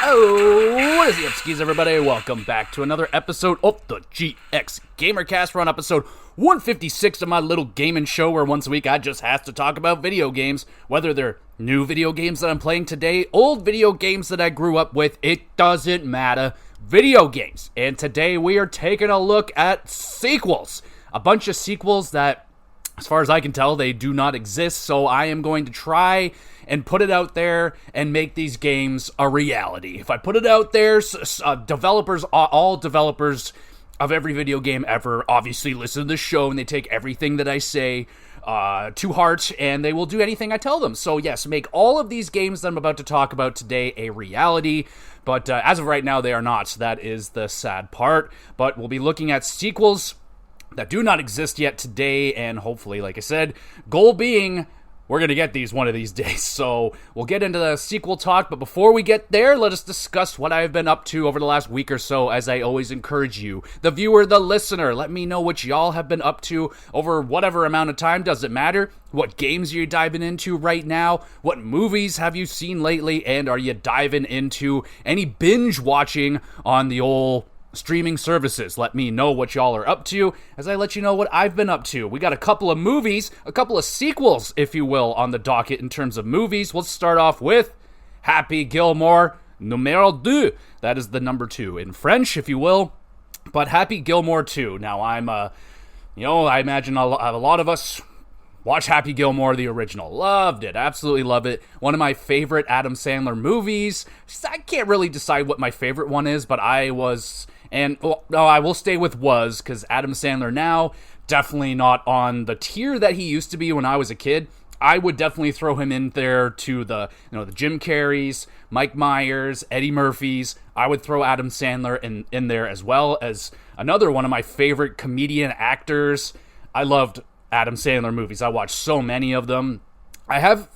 Oh, what is the Upskis, everybody? Welcome back to another episode of the GXGamerCast. We're on episode 156 of my little gaming show where once a week I just have to talk about video games, whether they're new video games that I'm playing today, old video games that I grew up with, it doesn't matter. Video games. And today we are taking a look at sequels. A bunch of sequels that, as far as I can tell, they do not exist, so I am going to try and put it out there and make these games a reality. If I put it out there, developers, all developers of every video game ever, obviously listen to the show and they take everything that I say to heart, and they will do anything I tell them. So yes, make all of these games that I'm about to talk about today a reality, but as of right now, they are not. So that is the sad part, but we'll be looking at sequels that do not exist yet today, and hopefully, like I said, goal being, we're going to get these one of these days. So we'll get into the sequel talk, but before we get there, let us discuss what I've been up to over the last week or so, as I always encourage you, the viewer, the listener. Let me know what y'all have been up to over whatever amount of time, doesn't matter. What games are you diving into right now? What movies have you seen lately? And are you diving into any binge watching on the old streaming services? Let me know what y'all are up to as I let you know what I've been up to. We got a couple of movies, a couple of sequels, if you will, on the docket in terms of movies. Let's start off with Happy Gilmore numéro 2. That is the number 2 in French, if you will. But Happy Gilmore 2. Now, I imagine a lot of us watch Happy Gilmore, the original. Loved it. Absolutely love it. One of my favorite Adam Sandler movies. I can't really decide what my favorite one is, but I will stay with was, because Adam Sandler now, definitely not on the tier that he used to be when I was a kid. I would definitely throw him in there to the Jim Carreys, Mike Myers, Eddie Murphys. I would throw Adam Sandler in there, as well as another one of my favorite comedian actors. I loved Adam Sandler movies. I watched so many of them. I have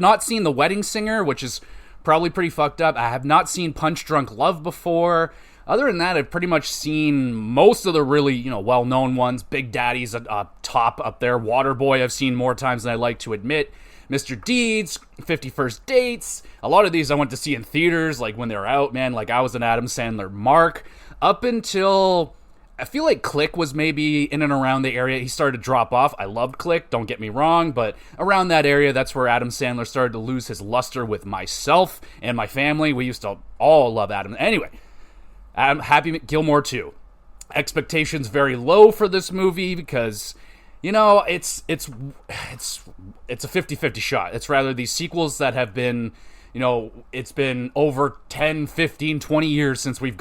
not seen The Wedding Singer, which is probably pretty fucked up. I have not seen Punch Drunk Love before. Other than that, I've pretty much seen most of the really, well-known ones. Big Daddy's top up there. Waterboy I've seen more times than I like to admit. Mr. Deeds, 50 First Dates. A lot of these I went to see in theaters, like when they were out, man. Like I was an Adam Sandler mark. Up until, I feel like Click was maybe in and around the area he started to drop off. I loved Click, don't get me wrong, but around that area, that's where Adam Sandler started to lose his luster with myself and my family. We used to all love Adam. Anyway, Happy Gilmore 2. Expectations very low for this movie because, it's a 50-50 shot. It's rather these sequels that have been, it's been over 10, 15, 20 years since we've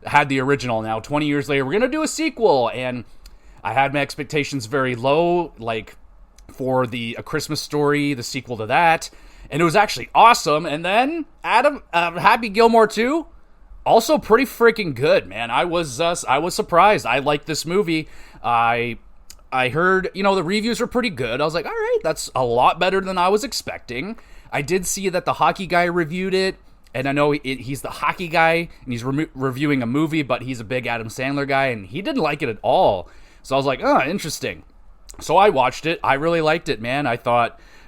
had the original. Now, 20 years later, we're going to do a sequel, and I had my expectations very low, like for A Christmas Story, the sequel to that, and it was actually awesome. And then Happy Gilmore 2, also pretty freaking good, man. I was surprised. I liked this movie. I heard, the reviews were pretty good. I was like, all right, that's a lot better than I was expecting. I did see that the hockey guy reviewed it, and I know he's the hockey guy, and he's reviewing a movie, but he's a big Adam Sandler guy, and he didn't like it at all. So I was like, interesting. So I watched it. I really liked it, man. I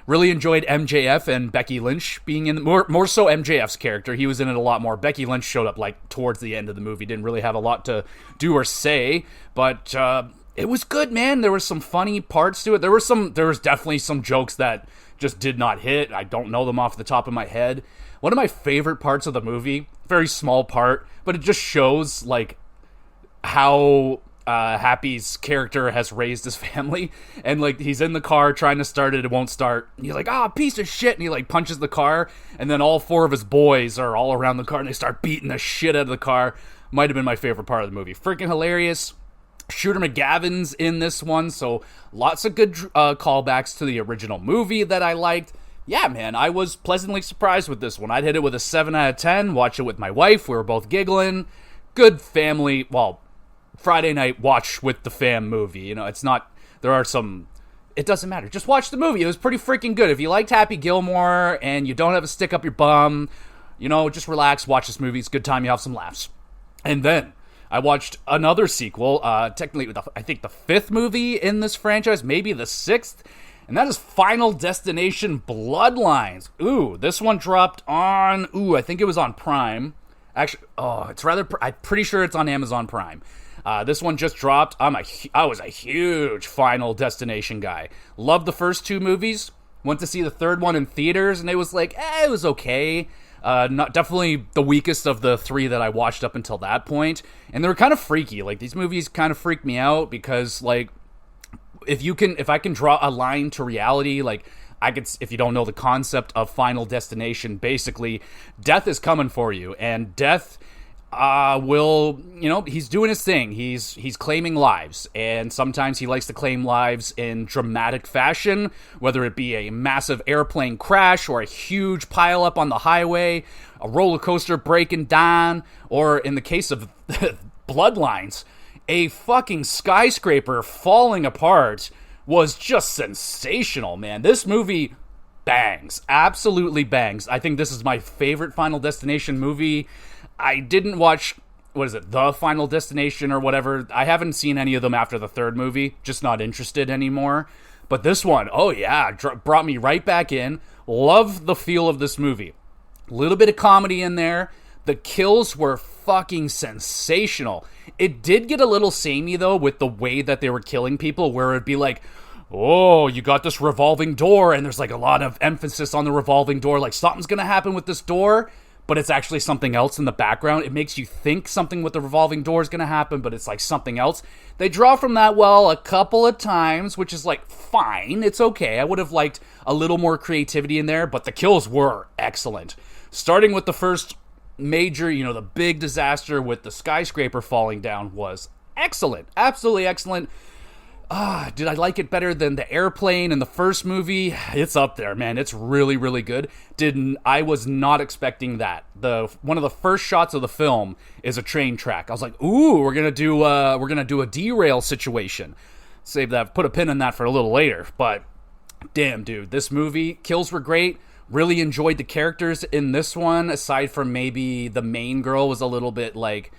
really enjoyed MJF and Becky Lynch being in more so MJF's character. He was in it a lot more. Becky Lynch showed up like towards the end of the movie. Didn't really have a lot to do or say, but it was good, man. There were some funny parts to it. There was definitely some jokes that just did not hit. I don't know them off the top of my head. One of my favorite parts of the movie, very small part, but it just shows like how Happy's character has raised his family, and like he's in the car trying to start it, it won't start, and he's like, piece of shit, and he like punches the car, and then all 4 of his boys are all around the car and they start beating the shit out of the car. Might have been my favorite part of the movie. Freaking hilarious. Shooter McGavin's in this one, so lots of good callbacks to the original movie that I liked. Yeah, man, I was pleasantly surprised with this one. I'd hit it with a 7 out of 10, watch it with my wife, we were both giggling. Good family, Friday night watch with the fam movie. It doesn't matter. Just watch the movie. It was pretty freaking good. If you liked Happy Gilmore and you don't have a stick up your bum, just relax, watch this movie. It's a good time. You have some laughs. And then I watched another sequel, technically, I think the 5th movie in this franchise, maybe the 6th. and that is Final Destination Bloodlines. Ooh, this one dropped on, I think it was on Prime. Actually, I'm pretty sure it's on Amazon Prime. This one just dropped. I was a huge Final Destination guy. Loved the first two movies. Went to see the third one in theaters, and it was like, it was okay. Not definitely the weakest of the three that I watched up until that point. And they were kind of freaky. Like, these movies kind of freak me out because, like, if I can draw a line to reality, like, if you don't know the concept of Final Destination, basically, death is coming for you, and death he's doing his thing. He's claiming lives, and sometimes he likes to claim lives in dramatic fashion, whether it be a massive airplane crash or a huge pileup on the highway, a roller coaster breaking down, or in the case of Bloodlines, a fucking skyscraper falling apart was just sensational, man. This movie bangs. Absolutely bangs. I think this is my favorite Final Destination movie. I didn't watch, The Final Destination or whatever. I haven't seen any of them after the third movie. Just not interested anymore. But this one, brought me right back in. Love the feel of this movie. A little bit of comedy in there. The kills were fucking sensational. It did get a little samey, though, with the way that they were killing people, where it'd be like, oh, you got this revolving door, and there's like a lot of emphasis on the revolving door, like something's gonna happen with this door, but it's actually something else in the background. It makes you think something with the revolving door is gonna happen, but it's like something else. They draw from that well a couple of times, which is like, fine, it's okay. I would have liked a little more creativity in there, but the kills were excellent. Starting with the first major, the big disaster with the skyscraper falling down was excellent. Absolutely excellent. Did I like it better than the airplane in the first movie? It's up there, man. It's really, really good. I was not expecting that. One of the first shots of the film is a train track. I was like, ooh, we're gonna do a derail situation. Save that, put a pin in that for a little later. But damn, dude, this movie, kills were great. Really enjoyed the characters in this one, aside from maybe the main girl was a little bit like,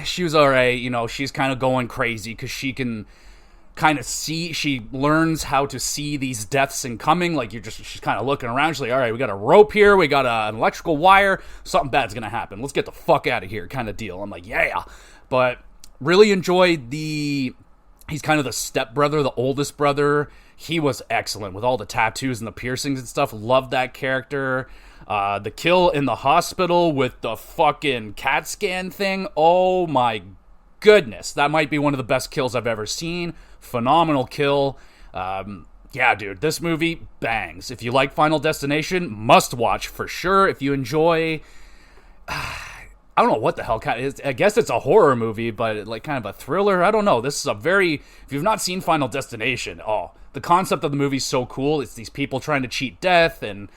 she was alright, she's kind of going crazy because she can kind of she learns how to see these deaths incoming. Like, she's kind of looking around, she's like, alright, we got a rope here, we got an electrical wire, something bad's gonna happen, let's get the fuck out of here kind of deal. I'm like, yeah. But really enjoyed he's kind of the stepbrother, the oldest brother. He was excellent with all the tattoos and the piercings and stuff. Loved that character. The kill in the hospital with the fucking CAT scan thing. Oh my goodness. That might be one of the best kills I've ever seen. Phenomenal kill. Yeah, dude, this movie bangs. If you like Final Destination, must watch for sure. If you enjoy, I don't know what the hell kind of is. I guess it's a horror movie, but like kind of a thriller. I don't know. This is if you've not seen Final Destination, the concept of the movie is so cool. It's these people trying to cheat death, and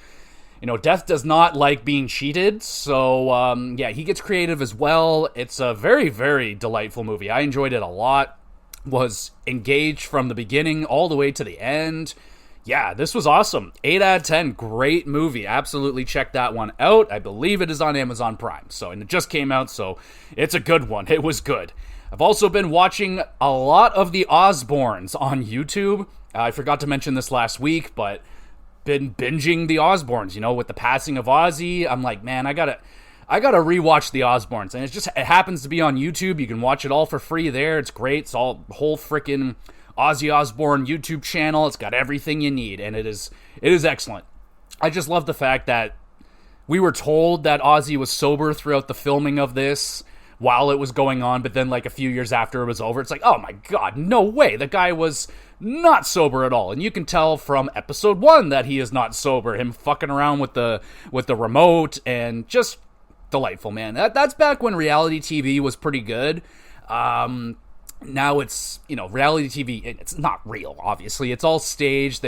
death does not like being cheated. So he gets creative as well. It's a very, very delightful movie. I enjoyed it a lot. Was engaged from the beginning all the way to the end. Yeah, this was awesome. 8 out of 10. Great movie. Absolutely check that one out. I believe it is on Amazon Prime. And it just came out, so it's a good one. It was good. I've also been watching a lot of the Osbournes on YouTube. I forgot to mention this last week, but been binging the Osbournes, with the passing of Ozzy. I'm like, man, I gotta rewatch the Osbournes. And it happens to be on YouTube. You can watch it all for free there. It's great. It's all whole freaking Ozzy Osbourne YouTube channel. It's got everything you need, and it is excellent. I just love the fact that we were told that Ozzy was sober throughout the filming of this while it was going on, but then like a few years after it was over, it's like, oh my god, no way, the guy was not sober at all. And you can tell from episode 1 that he is not sober. Him fucking around with the remote, and just delightful, man. That's back when reality TV was pretty good. Now it's, reality TV, it's not real, obviously. It's all staged.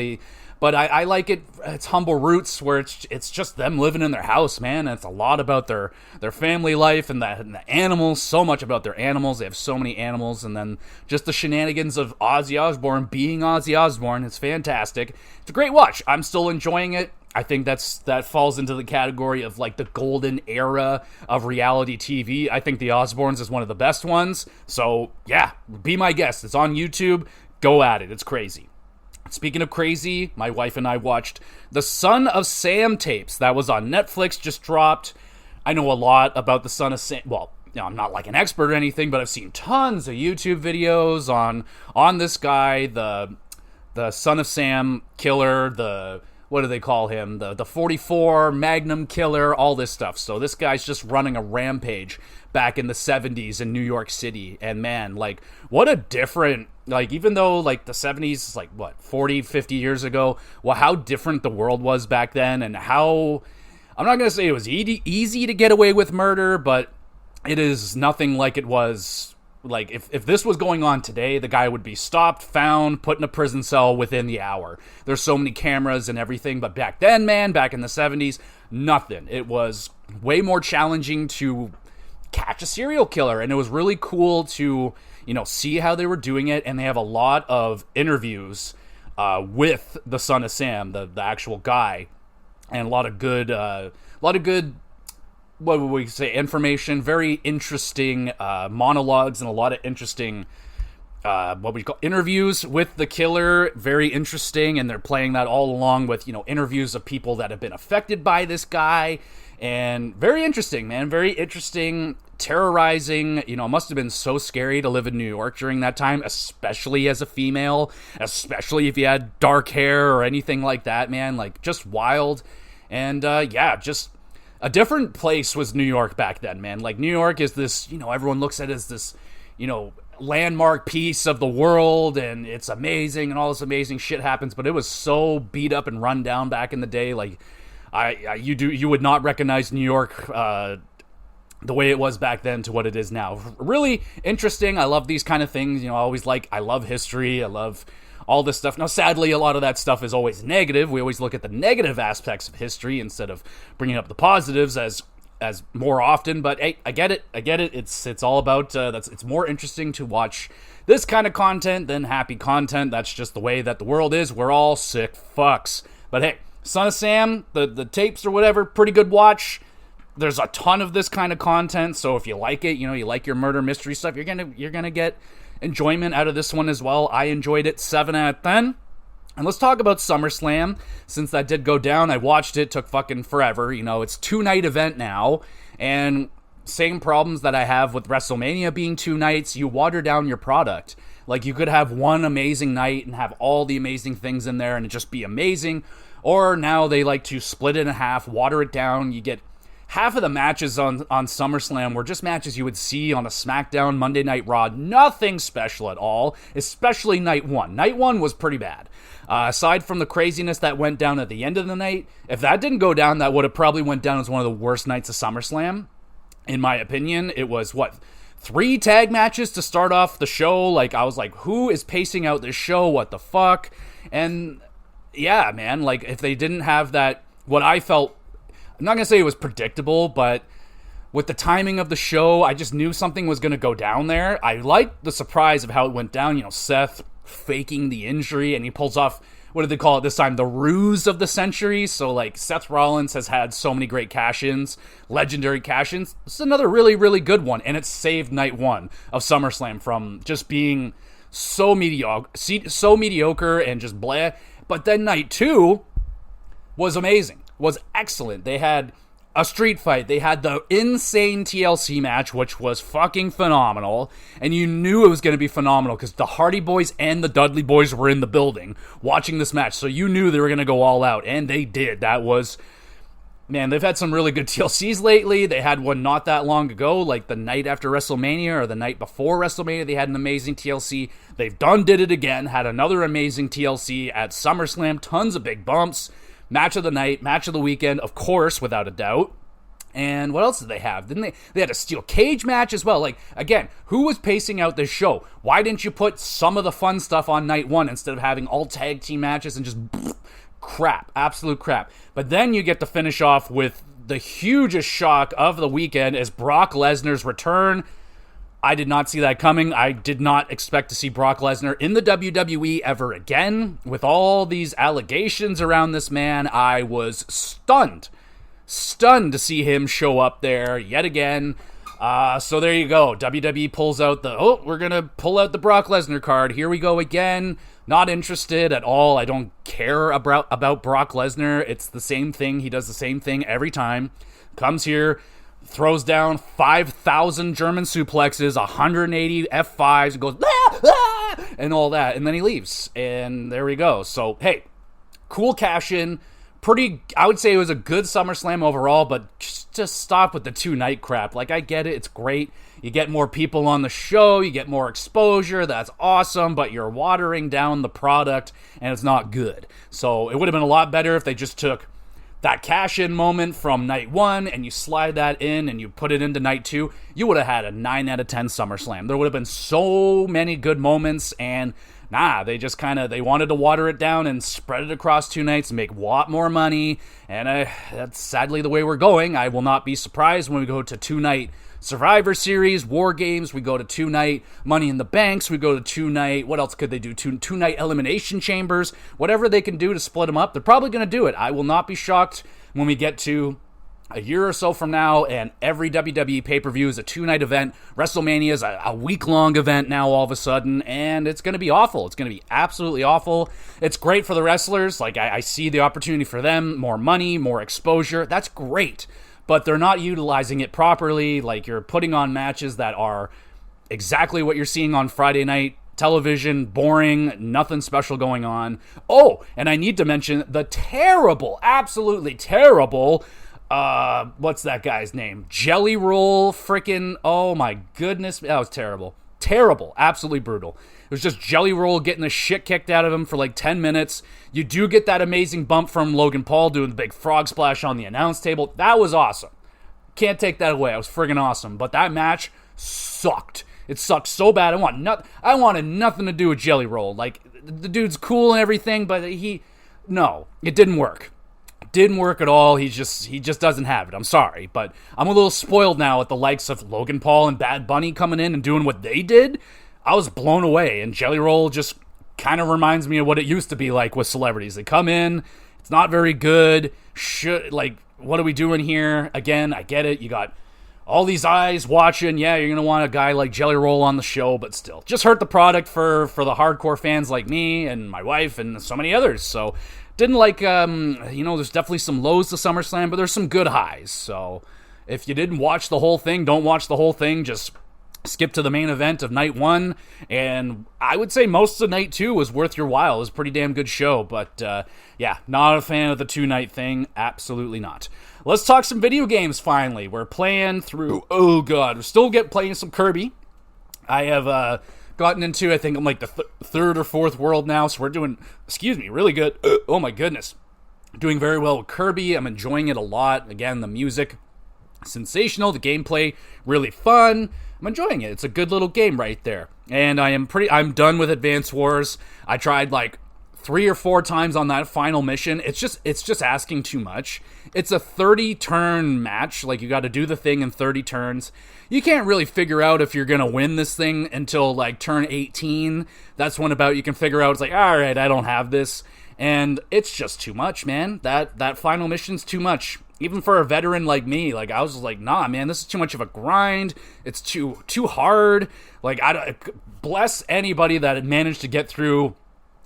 But I like it. It's humble roots where it's just them living in their house, man. And it's a lot about their family life and the animals. So much about their animals. They have so many animals. And then just the shenanigans of Ozzy Osbourne being Ozzy Osbourne. It's fantastic. It's a great watch. I'm still enjoying it. I think that falls into the category of like the golden era of reality TV. I think the Osbournes is one of the best ones. So yeah, be my guest. It's on YouTube. Go at it. It's crazy. Speaking of crazy, my wife and I watched the Son of Sam tapes. That was on Netflix, just dropped. I know a lot about the Son of Sam. Well, I'm not like an expert or anything, but I've seen tons of YouTube videos on this guy, the Son of Sam killer, what do they call him? The 44 Magnum killer, all this stuff. So this guy's just running a rampage back in the 70s in New York City. And man, like, what a different, like, even though like the 70s is like, what, 40, 50 years ago, well, how different the world was back then, and how, I'm not going to say it was easy to get away with murder, but it is nothing like it was. Like, if this was going on today, the guy would be stopped, found, put in a prison cell within the hour. There's so many cameras and everything, but back then, man, back in the 70s, nothing. It was way more challenging to catch a serial killer, and it was really cool to, see how they were doing it, and they have a lot of interviews with the Son of Sam, the actual guy, and a lot of good, what would we say, information, very interesting monologues, and a lot of interesting, what we call interviews with the killer, very interesting, and they're playing that all along with, interviews of people that have been affected by this guy, and very interesting, man, very interesting, terrorizing. It must have been so scary to live in New York during that time, especially as a female, especially if you had dark hair or anything like that, man, like, just wild, and, just a different place was New York back then, man. Like, New York is this, everyone looks at it as this, landmark piece of the world, and it's amazing, and all this amazing shit happens, but it was so beat up and run down back in the day. Like, you would not recognize New York, the way it was back then to what it is now. Really interesting. I love these kind of things. I love history. I love all this stuff. Now, sadly, a lot of that stuff is always negative. We always look at the negative aspects of history instead of bringing up the positives as more often. But hey, I get it. It's all about it's more interesting to watch this kind of content than happy content. That's just the way that the world is. We're all sick fucks. But hey, Son of Sam, the tapes or whatever, pretty good watch. There's a ton of this kind of content, so if you like it, you like your murder mystery stuff, you're gonna get enjoyment out of this one as well. I enjoyed it, 7 out of 10. And let's talk about SummerSlam. Since that did go down, I watched it, took fucking forever. It's 2-night event now, and same problems that I have with WrestleMania being 2 nights, you water down your product. Like, you could have one amazing night and have all the amazing things in there and it just be amazing, or now they like to split it in half, water it down. You get half of the matches on SummerSlam were just matches you would see on a SmackDown, Monday Night Raw. Nothing special at all, especially Night 1. Night 1 was pretty bad. Aside from the craziness that went down at the end of the night, if that didn't go down, that would have probably went down as one of the worst nights of SummerSlam. In my opinion, it was, 3 tag matches to start off the show? Like, I was like, who is pacing out this show? What the fuck? And yeah, man, like, if they didn't have that, what I felt, I'm not going to say it was predictable, but with the timing of the show, I just knew something was going to go down there. I liked the surprise of how it went down. Seth faking the injury, and he pulls off, what did they call it this time? The ruse of the century. So, like, Seth Rollins has had so many great cash-ins, legendary cash-ins. This is another really, really good one, and it saved Night 1 of SummerSlam from just being so mediocre and just blah. But then Night 2 was amazing. Was excellent. They had a street fight. They had the insane TLC match, which was fucking phenomenal. And you knew it was going to be phenomenal because the Hardy Boys and the Dudley Boys were in the building watching this match. So you knew they were going to go all out. And they did. That was, man, they've had some really good TLCs lately. They had one not that long ago, like the night after WrestleMania or the night before WrestleMania. They had an amazing TLC. They've did it again. Had another amazing TLC at SummerSlam. Tons of big bumps. Match of the night, match of the weekend, of course, without a doubt. And what else did they have? Didn't they had a steel cage match as well. Like, again, who was pacing out this show? Why didn't you put some of the fun stuff on Night 1 instead of having all tag team matches and just crap, absolute crap? But then you get to finish off with the hugest shock of the weekend as Brock Lesnar's return. I did not see that coming. I did not expect to see Brock Lesnar in the WWE ever again. With all these allegations around this man, I was stunned to see him show up there yet again. So there you go. WWE pulls out we're going to pull out the Brock Lesnar card. Here we go again. Not interested at all. I don't care about Brock Lesnar. It's the same thing. He does the same thing every time. Comes here, throws down 5,000 German suplexes, 180 F5s, and goes, ah, ah, and all that. And then he leaves. And there we go. So, hey, cool cash in. I would say it was a good SummerSlam overall, but just stop with the 2-night crap. Like, I get it. It's great. You get more people on the show. You get more exposure. That's awesome, but you're watering down the product, and it's not good. So it would have been a lot better if they just took that cash-in moment from night 1 and you slide that in and you put it into night 2. You would have had a 9 out of 10 SummerSlam. There would have been so many good moments, and they just they wanted to water it down and spread it across 2 nights and make a lot more money, and that's sadly the way we're going. I will not be surprised when we go to 2-night Survivor Series, War Games, we go to 2-night Money in the Banks, we go to 2-night, what else could they do, 2-night Elimination Chambers, whatever they can do to split them up, they're probably going to do it. I will not be shocked when we get to a year or so from now, and every WWE pay-per-view is a 2-night event. WrestleMania is a week-long event now all of a sudden, and it's going to be awful. It's going to be absolutely awful. It's great for the wrestlers. Like, I see the opportunity for them, more money, more exposure. That's great, but they're not utilizing it properly. Like, you're putting on matches that are exactly what you're seeing on Friday night television, boring, nothing special going on. Oh, and I need to mention the terrible, absolutely terrible, what's that guy's name? Jelly Roll, freaking, oh my goodness, that was terrible. Terrible, absolutely brutal. It was just Jelly Roll getting the shit kicked out of him for like 10 minutes. You do get that amazing bump from Logan Paul doing the big frog splash on the announce table. That was awesome. Can't take that away. It was friggin' awesome. But that match sucked. It sucked so bad. I wanted nothing to do with Jelly Roll. Like, the dude's cool and everything, but no, it didn't work. Didn't work at all. He just doesn't have it. I'm sorry, but I'm a little spoiled now with the likes of Logan Paul and Bad Bunny coming in and doing what they did. I was blown away, and Jelly Roll just kind of reminds me of what it used to be like with celebrities. They come in, it's not very good. What are we doing here? Again, I get it. You got all these eyes watching. Yeah, you're going to want a guy like Jelly Roll on the show, but still. Just hurt the product for the hardcore fans like me and my wife and so many others. So, didn't like, there's definitely some lows to SummerSlam, but there's some good highs. So, if you didn't watch the whole thing, don't watch the whole thing. Just skip to the main event of night 1. And I would say most of night 2 was worth your while. It was a pretty damn good show. But, not a fan of the 2-night thing. Absolutely not. Let's talk some video games finally. We're playing through, we're still playing some Kirby. I have, gotten into, I think I'm like the third or fourth world now, so we're doing, really good. Oh my goodness. Doing very well with Kirby. I'm enjoying it a lot. Again, the music, sensational. The gameplay, really fun. I'm enjoying it. It's a good little game right there. And I'm done with Advance Wars. I tried like 3 or 4 times on that final mission. It's just asking too much. It's a 30-turn match. Like, you got to do the thing in 30 turns. You can't really figure out if you're going to win this thing until, like, turn 18. That's when about you can figure out, it's like, all right, I don't have this. And it's just too much, man. That final mission's too much. Even for a veteran like me, like, I was like, nah, man, this is too much of a grind. It's too hard. Like, bless anybody that had managed to get through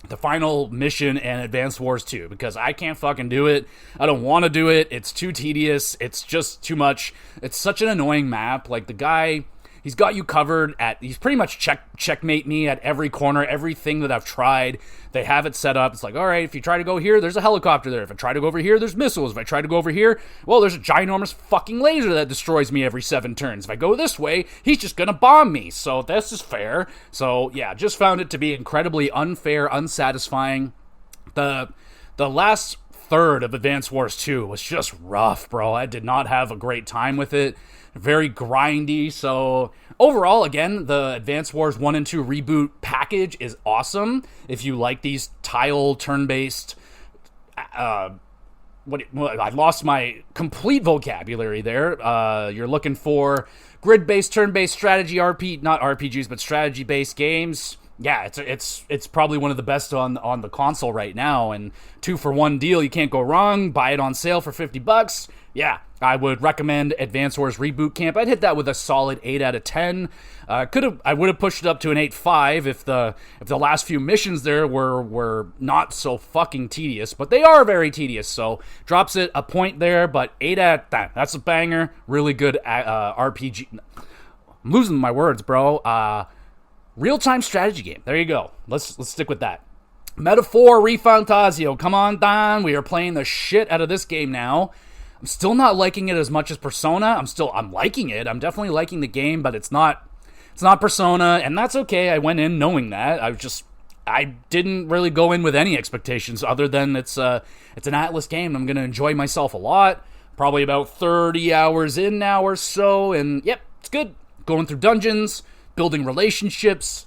the final mission and Advance Wars 2, because I can't fucking do it. I don't want to do it. It's too tedious. It's just too much. It's such an annoying map. Like, the guy, he's got you covered he's pretty much checkmate me at every corner, everything that I've tried. They have it set up. It's like, all right, if you try to go here, there's a helicopter there. If I try to go over here, there's missiles. If I try to go over here, well, there's a ginormous fucking laser that destroys me every 7 turns. If I go this way, he's just gonna bomb me. So this is fair. So yeah, just found it to be incredibly unfair, unsatisfying. The last third of Advance Wars 2 was just rough, bro. I did not have a great time with it. Very grindy. So overall, again, the Advance Wars 1 and 2 reboot package is awesome. If you like these tile turn-based, I lost my complete vocabulary there. You're looking for grid-based, turn-based strategy not RPGs, but strategy-based games. Yeah, it's probably one of the best on the console right now, and 2-for-1 deal. You can't go wrong. Buy it on sale for $50. yeah, I would recommend Advance Wars Reboot Camp. I'd hit that with a solid 8 out of 10. I would have pushed it up to an 8.5 if the last few missions there were not so fucking tedious, but they are very tedious. So drops it a point there, but 8 out of 10. That's a banger. Really good RPG. I'm losing my words, bro. Real-time strategy game. There you go. Let's stick with that. Metaphor Refantasio. Come on, Don. We are playing the shit out of this game now. I'm still not liking it as much as Persona. I'm liking it. I'm definitely liking the game, but it's not Persona, and that's okay. I went in knowing that. I didn't really go in with any expectations other than it's an Atlas game. I'm going to enjoy myself a lot. Probably about 30 hours in now or so, and yep, it's good. Going through dungeons, building relationships,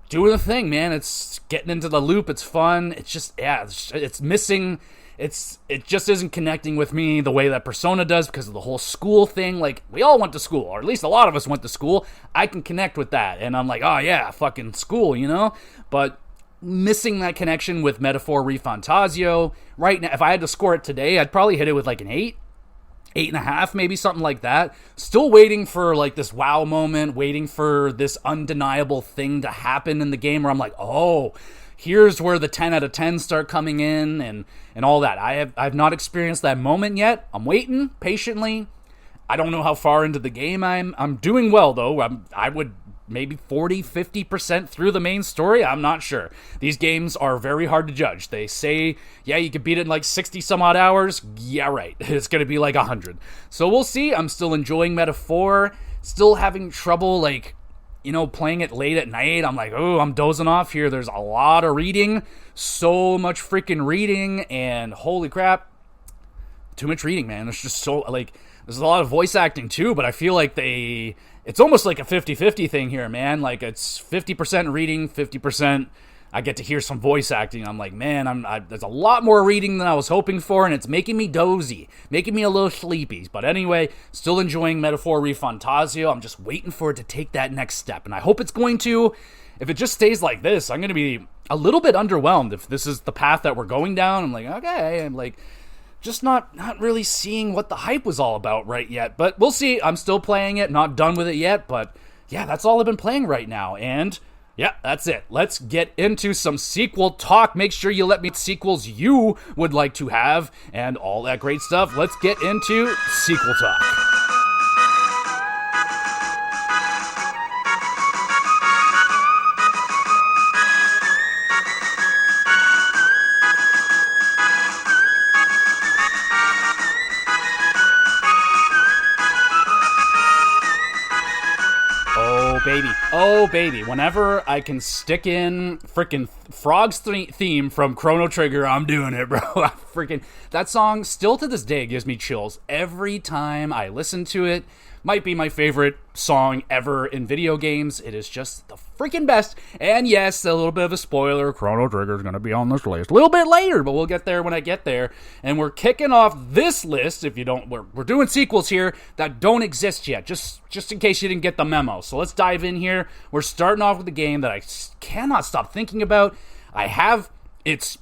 doing the thing, man. It's getting into the loop. It's fun. It's just, yeah, it's missing. It just isn't connecting with me the way that Persona does because of the whole school thing. Like, we all went to school, or at least a lot of us went to school. I can connect with that, and I'm like, oh yeah, fucking school, you know? But missing that connection with Metaphor Refantasio. Right now, if I had to score it today, I'd probably hit it with like an 8. 8.5, maybe, something like that. Still waiting for like this wow moment, waiting for this undeniable thing to happen in the game where I'm like, oh, here's where the 10 out of 10 start coming in and all that. I've not experienced that moment yet. I'm waiting patiently. I don't know how far into the game I'm doing well, though. I would maybe 40-50% through the main story. I'm not sure. These games are very hard to judge. They say, yeah, you could beat it in like 60 some odd hours. Yeah, right. It's going to be like 100. So we'll see. I'm still enjoying Metaphor. Still having trouble, like, you know, playing it late at night. I'm like, oh, I'm dozing off here. There's a lot of reading. So much freaking reading. And holy crap. Too much reading, man. There's just so, like, there's a lot of voice acting too, but I feel like it's almost like a 50-50 thing here, man. Like, it's 50% reading, 50% I get to hear some voice acting. I'm like, man, there's a lot more reading than I was hoping for, and it's making me dozy, making me a little sleepy. But anyway, still enjoying Metaphor Refantasio. I'm just waiting for it to take that next step, and I hope it's going to. If it just stays like this, I'm going to be a little bit underwhelmed if this is the path that we're going down. I'm like, okay, I'm like, just not really seeing what the hype was all about right yet. But we'll see. I'm still playing it, not done with it yet, but yeah, that's all I've been playing right now. And yeah, that's it. Let's get into some sequel talk. Make sure you let me know sequels you would like to have and all that great stuff. Let's get into sequel talk. Oh, baby. Whenever I can stick in freaking Frog's theme from Chrono Trigger, I'm doing it, bro. That song still to this day gives me chills every time I listen to it. Might be my favorite song ever in video games. It is just the freaking best. And yes, a little bit of a spoiler, Chrono Trigger is going to be on this list a little bit later, but we'll get there when I get there. And we're kicking off this list, if you don't, we're doing sequels here that don't exist yet, just in case you didn't get the memo. So let's dive in here. We're starting off with a game that I cannot stop thinking about. I have its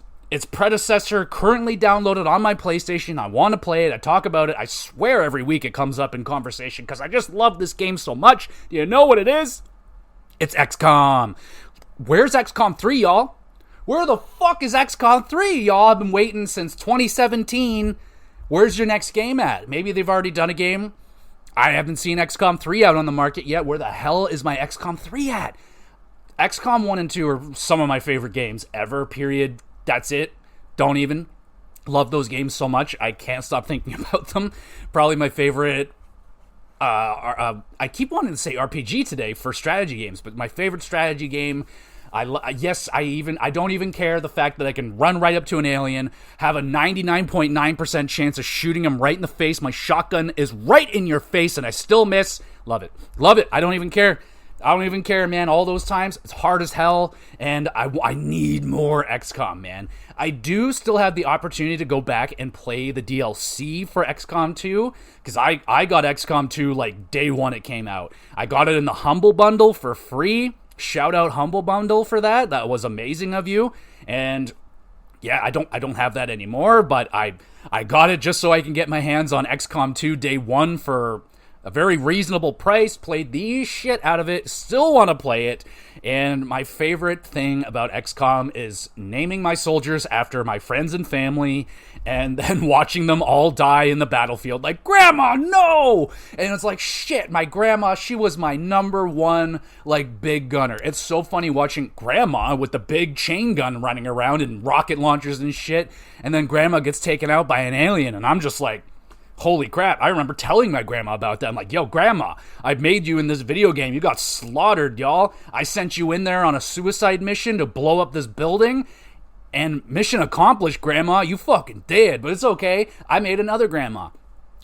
predecessor currently downloaded on my PlayStation. I want to play it. I talk about it. I swear every week it comes up in conversation because I just love this game so much. Do you know what it is? It's XCOM. Where's XCOM 3, y'all? Where the fuck is XCOM 3, y'all? I've been waiting since 2017. Where's your next game at? Maybe they've already done a game. I haven't seen XCOM 3 out on the market yet. Where the hell is my XCOM 3 at? XCOM 1 and 2 are some of my favorite games ever, period. That's it. Don't even. Love those games so much. I can't stop thinking about them. Probably my favorite. I keep wanting to say RPG today for strategy games, but my favorite strategy game. I don't even care the fact that I can run right up to an alien, have a 99.9% chance of shooting him right in the face. My shotgun is right in your face, and I still miss. Love it. Love it. I don't even care. Man. All those times, it's hard as hell, and I need more XCOM, man. I do still have the opportunity to go back and play the DLC for XCOM 2, because I got XCOM 2 like day one it came out. I got it in the Humble Bundle for free. Shout out Humble Bundle for that. That was amazing of you. And yeah, I don't have that anymore, but I got it just so I can get my hands on XCOM 2 day one for a very reasonable price. Played the shit out of it, still want to play it. And my favorite thing about XCOM is naming my soldiers after my friends and family, and then watching them all die in the battlefield. Like, Grandma, no! And it's like, shit, my grandma, she was my number one, like, big gunner. It's so funny watching Grandma with the big chain gun running around and rocket launchers and shit, and then Grandma gets taken out by an alien, and I'm just like, holy crap. I remember telling my grandma about that. I'm like, yo, Grandma, I made you in this video game. You got slaughtered, y'all. I sent you in there on a suicide mission to blow up this building. And mission accomplished, Grandma. You fucking dead. But it's okay. I made another grandma.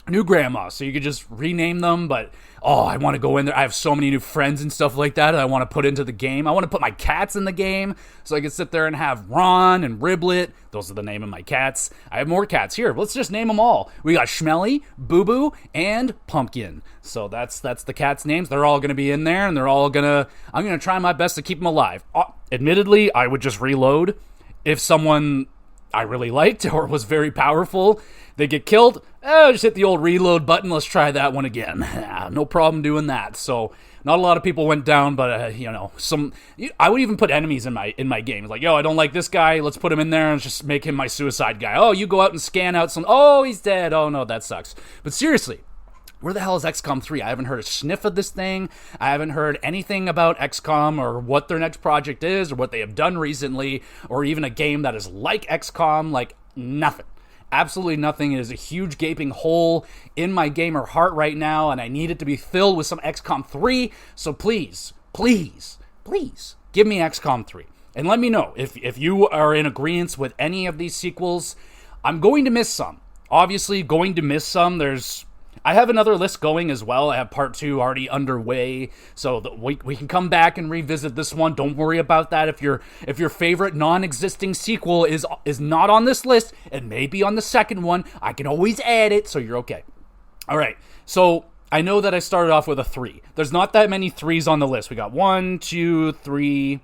New grandma. So you could just rename them. But, oh, I want to go in there. I have so many new friends and stuff like that I want to put into the game. I want to put my cats in the game so I can sit there and have Ron and Riblet. Those are the name of my cats. I have more cats here. Let's just name them all. We got Schmelly, Boo Boo, and Pumpkin. So that's the cats' names. They're all going to be in there, and I'm going to try my best to keep them alive. Admittedly, I would just reload. If someone I really liked or was very powerful, they get killed, just hit the old reload button. Let's try that one again. No problem doing that. So not a lot of people went down, but I would even put enemies in my game. It's like, yo, I don't like this guy. Let's put him in there and just make him my suicide guy. Oh, you go out and scan out some. Oh, he's dead. Oh no, that sucks. But seriously, where the hell is XCOM 3? I haven't heard a sniff of this thing. I haven't heard anything about XCOM or what their next project is or what they have done recently or even a game that is like XCOM. Like, nothing. Absolutely nothing. It is a huge gaping hole in my gamer heart right now, and I need it to be filled with some XCOM 3. So please, please, please give me XCOM 3. And let me know if you are in agreement with any of these sequels. I'm going to miss some. Obviously, going to miss some. I have another list going as well. I have part 2 already underway, so we can come back and revisit this one. Don't worry about that. If your favorite non-existing sequel is not on this list, it may be on the second one. I can always add it, so you're okay. All right, so I know that I started off with a 3. There's not that many 3s on the list. We got 1, 2, 3,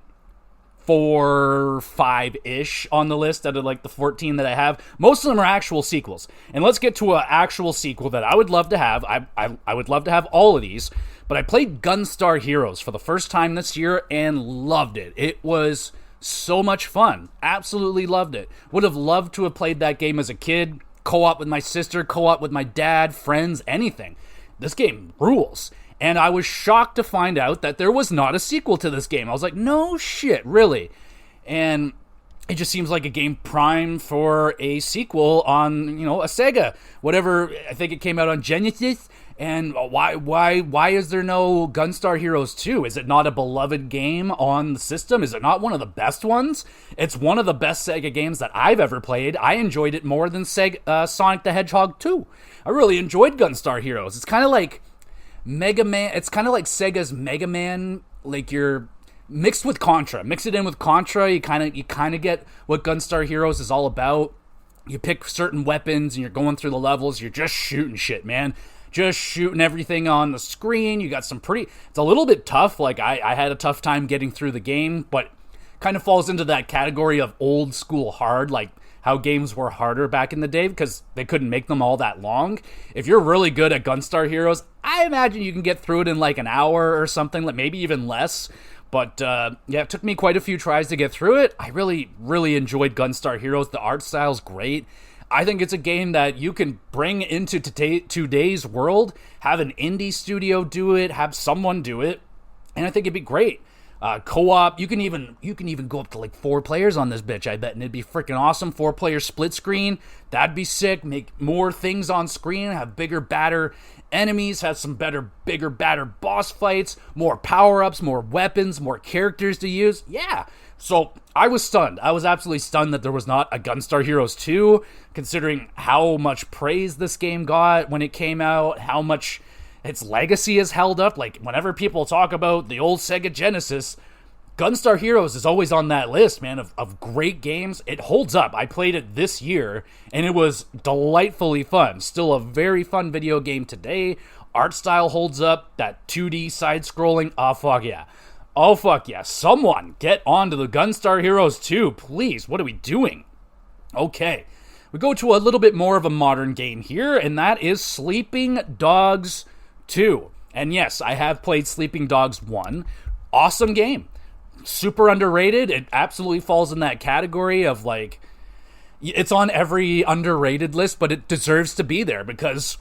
4, 5-ish on the list out of like the 14 that I have. Most of them are actual sequels. And let's get to an actual sequel that I would love to have. I would love to have all of these. But I played Gunstar Heroes for the first time this year and loved it. It was so much fun. Absolutely loved it. Would have loved to have played that game as a kid. Co-op with my sister, co-op with my dad, friends, anything. This game rules. And I was shocked to find out that there was not a sequel to this game. I was like, no shit, really? And it just seems like a game prime for a sequel on, a Sega. Whatever, I think it came out on Genesis. And why is there no Gunstar Heroes 2? Is it not a beloved game on the system? Is it not one of the best ones? It's one of the best Sega games that I've ever played. I enjoyed it more than Sonic the Hedgehog 2. I really enjoyed Gunstar Heroes. It's kind of like Mega Man. It's kind of like Sega's Mega Man, like you're mixed with Contra. Mix it in with Contra, you kind of get what Gunstar Heroes is all about. You pick certain weapons and you're going through the levels. You're just shooting shit, man. Just shooting everything on the screen. You got it's a little bit tough. Like I had a tough time getting through the game, but kind of falls into that category of old school hard, like how games were harder back in the day because they couldn't make them all that long. If you're really good at Gunstar Heroes, I imagine you can get through it in like an hour or something, like maybe even less. But it took me quite a few tries to get through it. I really, really enjoyed Gunstar Heroes. The art style's great. I think it's a game that you can bring into today's world, have an indie studio do it, have someone do it, and I think it'd be great. Co-op, you can even go up to like 4 players on this bitch, I bet, and it'd be freaking awesome. 4-player split screen, that'd be sick. Make more things on screen, have bigger, badder enemies, have some bigger, badder boss fights, more power-ups, more weapons, more characters to use. Yeah. So I was stunned. I was absolutely stunned that there was not a Gunstar Heroes 2, considering how much praise this game got when it came out, how much its legacy is held up. Like, whenever people talk about the old Sega Genesis, Gunstar Heroes is always on that list, man, of great games. It holds up. I played it this year, and it was delightfully fun. Still a very fun video game today. Art style holds up. That 2D side-scrolling, oh, fuck yeah. Oh, fuck yeah. Someone get onto the Gunstar Heroes 2, please. What are we doing? Okay, we go to a little bit more of a modern game here, and that is Sleeping Dogs 2. And yes, I have played Sleeping Dogs 1. Awesome game. Super underrated. It absolutely falls in that category of like, it's on every underrated list, but it deserves to be there because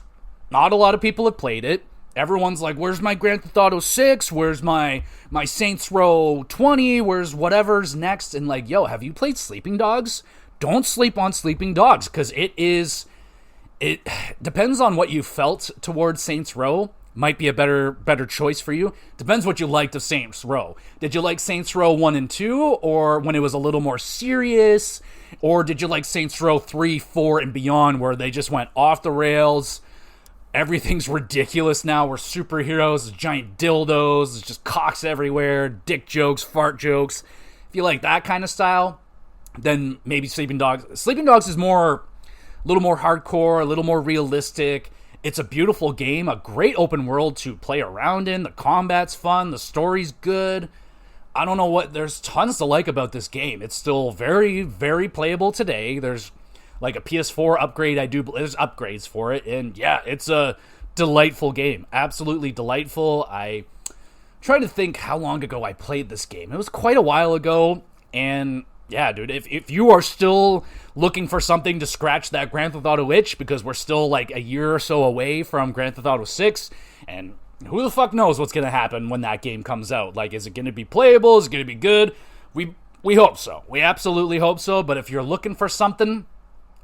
not a lot of people have played it. Everyone's like, where's my Grand Theft Auto 6? Where's my Saints Row 20? Where's whatever's next? And like, yo, have you played Sleeping Dogs? Don't sleep on Sleeping Dogs, because it depends on what you felt towards Saints Row. Might be a better choice for you. Depends what you liked of Saints Row. Did you like Saints Row 1 and 2, or when it was a little more serious? Or did you like Saints Row 3, 4, and beyond, where they just went off the rails? Everything's ridiculous now. We're superheroes, giant dildos, there's just cocks everywhere, dick jokes, fart jokes. If you like that kind of style, then maybe Sleeping Dogs. Sleeping Dogs is a little more hardcore, a little more realistic. It's a beautiful game, a great open world to play around in. The combat's fun, the story's good. I don't know what, there's tons to like about this game. It's still very, very playable today. There's like a PS4 upgrade, there's upgrades for it, and yeah, it's a delightful game. Absolutely delightful. I try to think how long ago I played this game. It was quite a while ago, and yeah, dude, if you are still looking for something to scratch that Grand Theft Auto itch, because we're still like a year or so away from Grand Theft Auto 6, and who the fuck knows what's going to happen when that game comes out. Like, is it going to be playable? Is it going to be good? We hope so. We absolutely hope so, but if you're looking for something,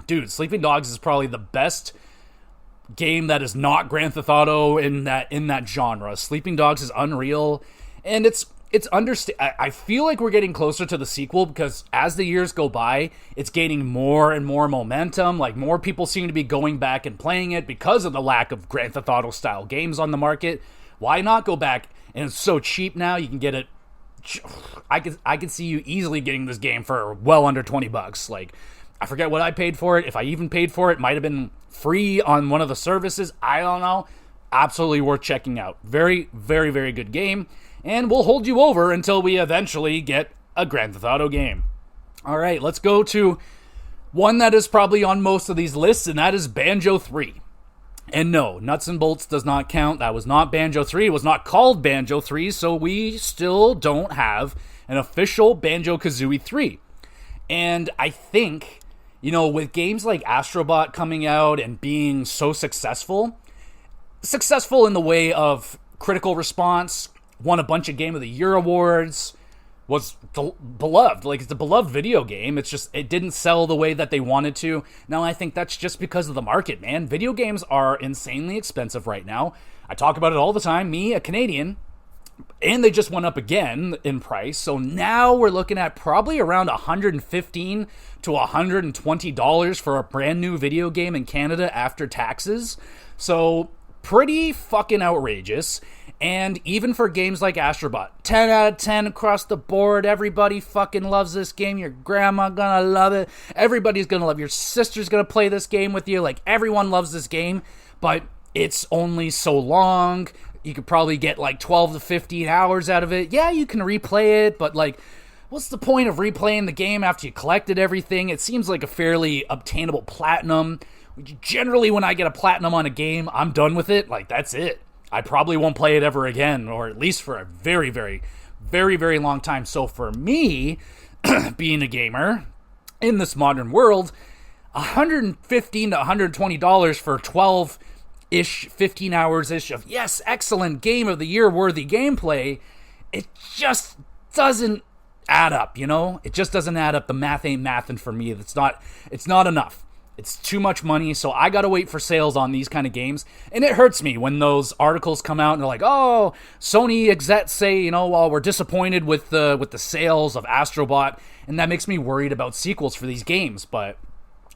dude, Sleeping Dogs is probably the best game that is not Grand Theft Auto in that genre. Sleeping Dogs is unreal, and it's I feel like we're getting closer to the sequel, because as the years go by, it's gaining more and more momentum. Like, more people seem to be going back and playing it because of the lack of Grand Theft Auto style games on the market. Why not go back? And it's so cheap now, you can get it. I could see you easily getting this game for well under $20. Like, I forget what I paid for it. If I even paid for it, might have been free on one of the services. I don't know. Absolutely worth checking out. Very, very, very good game. And we'll hold you over until we eventually get a Grand Theft Auto game. All right, let's go to one that is probably on most of these lists, and that is Banjo 3. And no, Nuts and Bolts does not count. That was not Banjo 3. It was not called Banjo 3, so we still don't have an official Banjo-Kazooie 3. And I think, you know, with games like Astrobot coming out and being so successful in the way of critical response, won a bunch of Game of the Year awards, was beloved. Like, it's a beloved video game. It's just, it didn't sell the way that they wanted to. Now, I think that's just because of the market, man. Video games are insanely expensive right now. I talk about it all the time, me, a Canadian, and they just went up again in price. So now we're looking at probably around $115 to $120 for a brand new video game in Canada after taxes. So pretty fucking outrageous. And even for games like Astrobot, 10 out of 10 across the board. Everybody fucking loves this game. Your grandma gonna love it. Everybody's gonna love it. Your sister's gonna play this game with you. Like, everyone loves this game, but it's only so long. You could probably get like 12 to 15 hours out of it. Yeah, you can replay it, but like, what's the point of replaying the game after you collected everything? It seems like a fairly obtainable platinum. Generally, when I get a platinum on a game, I'm done with it. Like, that's it. I probably won't play it ever again, or at least for a very, very, very, very long time. So for me, being a gamer in this modern world, $115 to $120 for 12-ish, 15 hours-ish of, yes, excellent Game of the Year worthy gameplay, it just doesn't add up, you know? It just doesn't add up. The math ain't mathin' for me. It's not enough. It's too much money, so I gotta wait for sales on these kind of games. And it hurts me when those articles come out and they're like, oh, Sony execs say, you know, well, we're disappointed with the sales of Astrobot, and that makes me worried about sequels for these games. But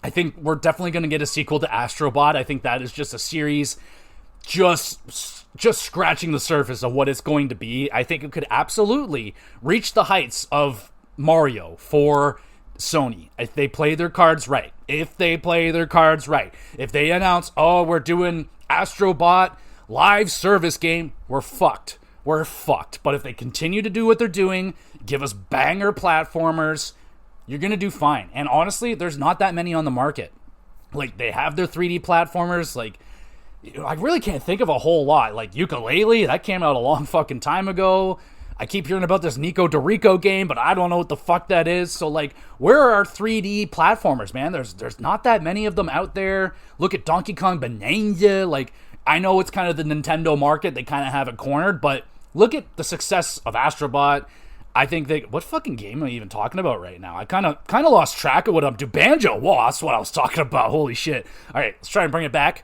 I think we're definitely gonna get a sequel to Astrobot. I think that is just a series just scratching the surface of what it's going to be. I think it could absolutely reach the heights of Mario for Sony, if they play their cards right. If they announce, oh, we're doing Astrobot live service game, we're fucked. But if they continue to do what they're doing, give us banger platformers, you're going to do fine. And honestly, there's not that many on the market. Like, they have their 3D platformers. Like, I really can't think of a whole lot. Like, Yooka-Laylee, that came out a long fucking time ago. I keep hearing about this Nico Dorico game, but I don't know what the fuck that is. So, like, where are our 3D platformers, man? There's not that many of them out there. Look at Donkey Kong Bonanza. Like, I know it's kind of the Nintendo market. They kind of have it cornered, but look at the success of Astrobot. I think what fucking game am I even talking about right now? I kind of lost track of what I'm doing. Banjo. Whoa, that's what I was talking about. Holy shit. All right, let's try and bring it back.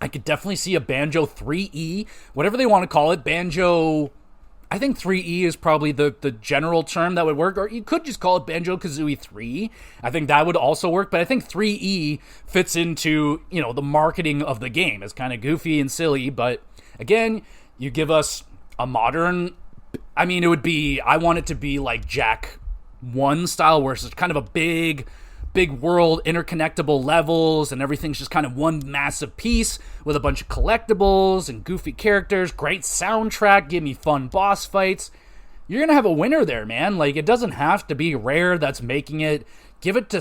I could definitely see a Banjo 3E, whatever they want to call it. Banjo, I think 3E is probably the general term that would work, or you could just call it Banjo-Kazooie 3. I think that would also work, but I think 3E fits into, the marketing of the game. It's kind of goofy and silly, but again, you give us a modern, I want it to be like Jak 1 style, where it's kind of a big world, interconnectable levels, and everything's just kind of one massive piece with a bunch of collectibles and goofy characters, great soundtrack, give me fun boss fights. You're gonna have a winner there, man. Like, it doesn't have to be Rare that's making it. Give it to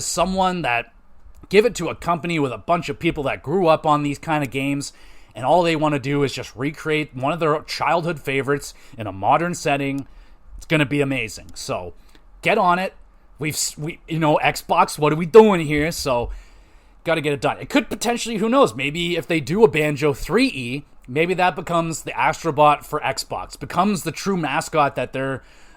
a company with a bunch of people that grew up on these kind of games, and all they want to do is just recreate one of their childhood favorites in a modern setting. It's gonna be amazing. So get on it. Xbox, what are we doing here? So, got to get it done. It could potentially, who knows, maybe if they do a Banjo 3E, maybe that becomes the Astrobot for Xbox, becomes the true mascot that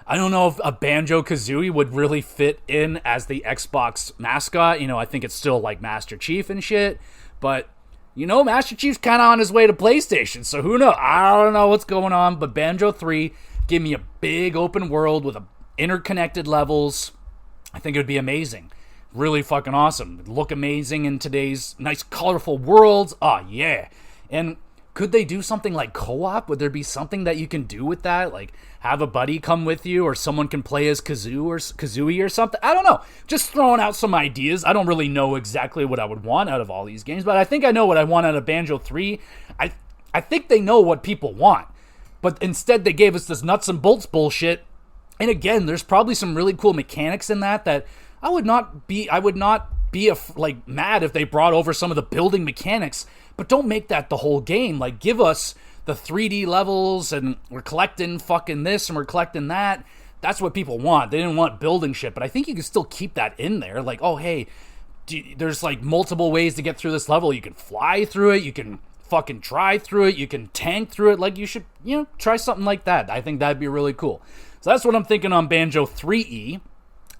I don't know if a Banjo-Kazooie would really fit in as the Xbox mascot. I think it's still like Master Chief and shit, but, Master Chief's kind of on his way to PlayStation, so who knows? I don't know what's going on, but Banjo 3, give me a big open world with interconnected levels. I think it would be amazing. Really fucking awesome. It'd look amazing in today's nice, colorful worlds. Oh, yeah. And could they do something like co-op? Would there be something that you can do with that? Like, have a buddy come with you, or someone can play as Kazooie or something? I don't know. Just throwing out some ideas. I don't really know exactly what I would want out of all these games, but I think I know what I want out of Banjo 3. I think they know what people want. But instead, they gave us this nuts and bolts bullshit. And again, there's probably some really cool mechanics in that I would not be mad if they brought over some of the building mechanics, but don't make that the whole game. Like, give us the 3D levels, and we're collecting fucking this and we're collecting that. That's what people want. They didn't want building shit, but I think you can still keep that in there. Like, oh, hey, there's like multiple ways to get through this level. You can fly through it, you can fucking drive through it, you can tank through it. Like, you should, try something like that. I think that'd be really cool. So that's what I'm thinking on Banjo 3E.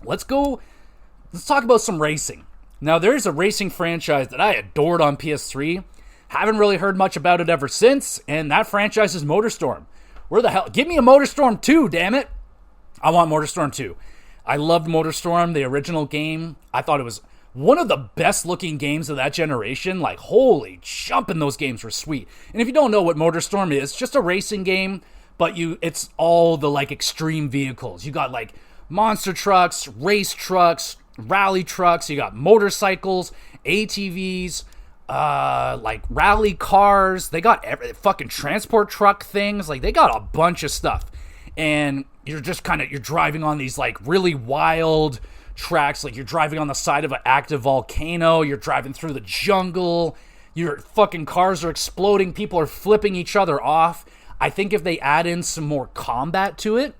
Let's talk about some racing. Now, there's a racing franchise that I adored on PS3. Haven't really heard much about it ever since, and that franchise is MotorStorm. Where the hell? Give me a MotorStorm 2, damn it. I want MotorStorm 2. I loved MotorStorm, the original game. I thought it was one of the best looking games of that generation. Like, holy jumping, those games were sweet. And if you don't know what MotorStorm is, it's just a racing game, but it's all the like extreme vehicles. You got like monster trucks, race trucks, rally trucks, you got motorcycles, ATVs, like rally cars. They got fucking transport truck things. Like, they got a bunch of stuff. And you're just you're driving on these like really wild tracks. Like, you're driving on the side of an active volcano, you're driving through the jungle, your fucking cars are exploding, people are flipping each other off. I think if they add in some more combat to it,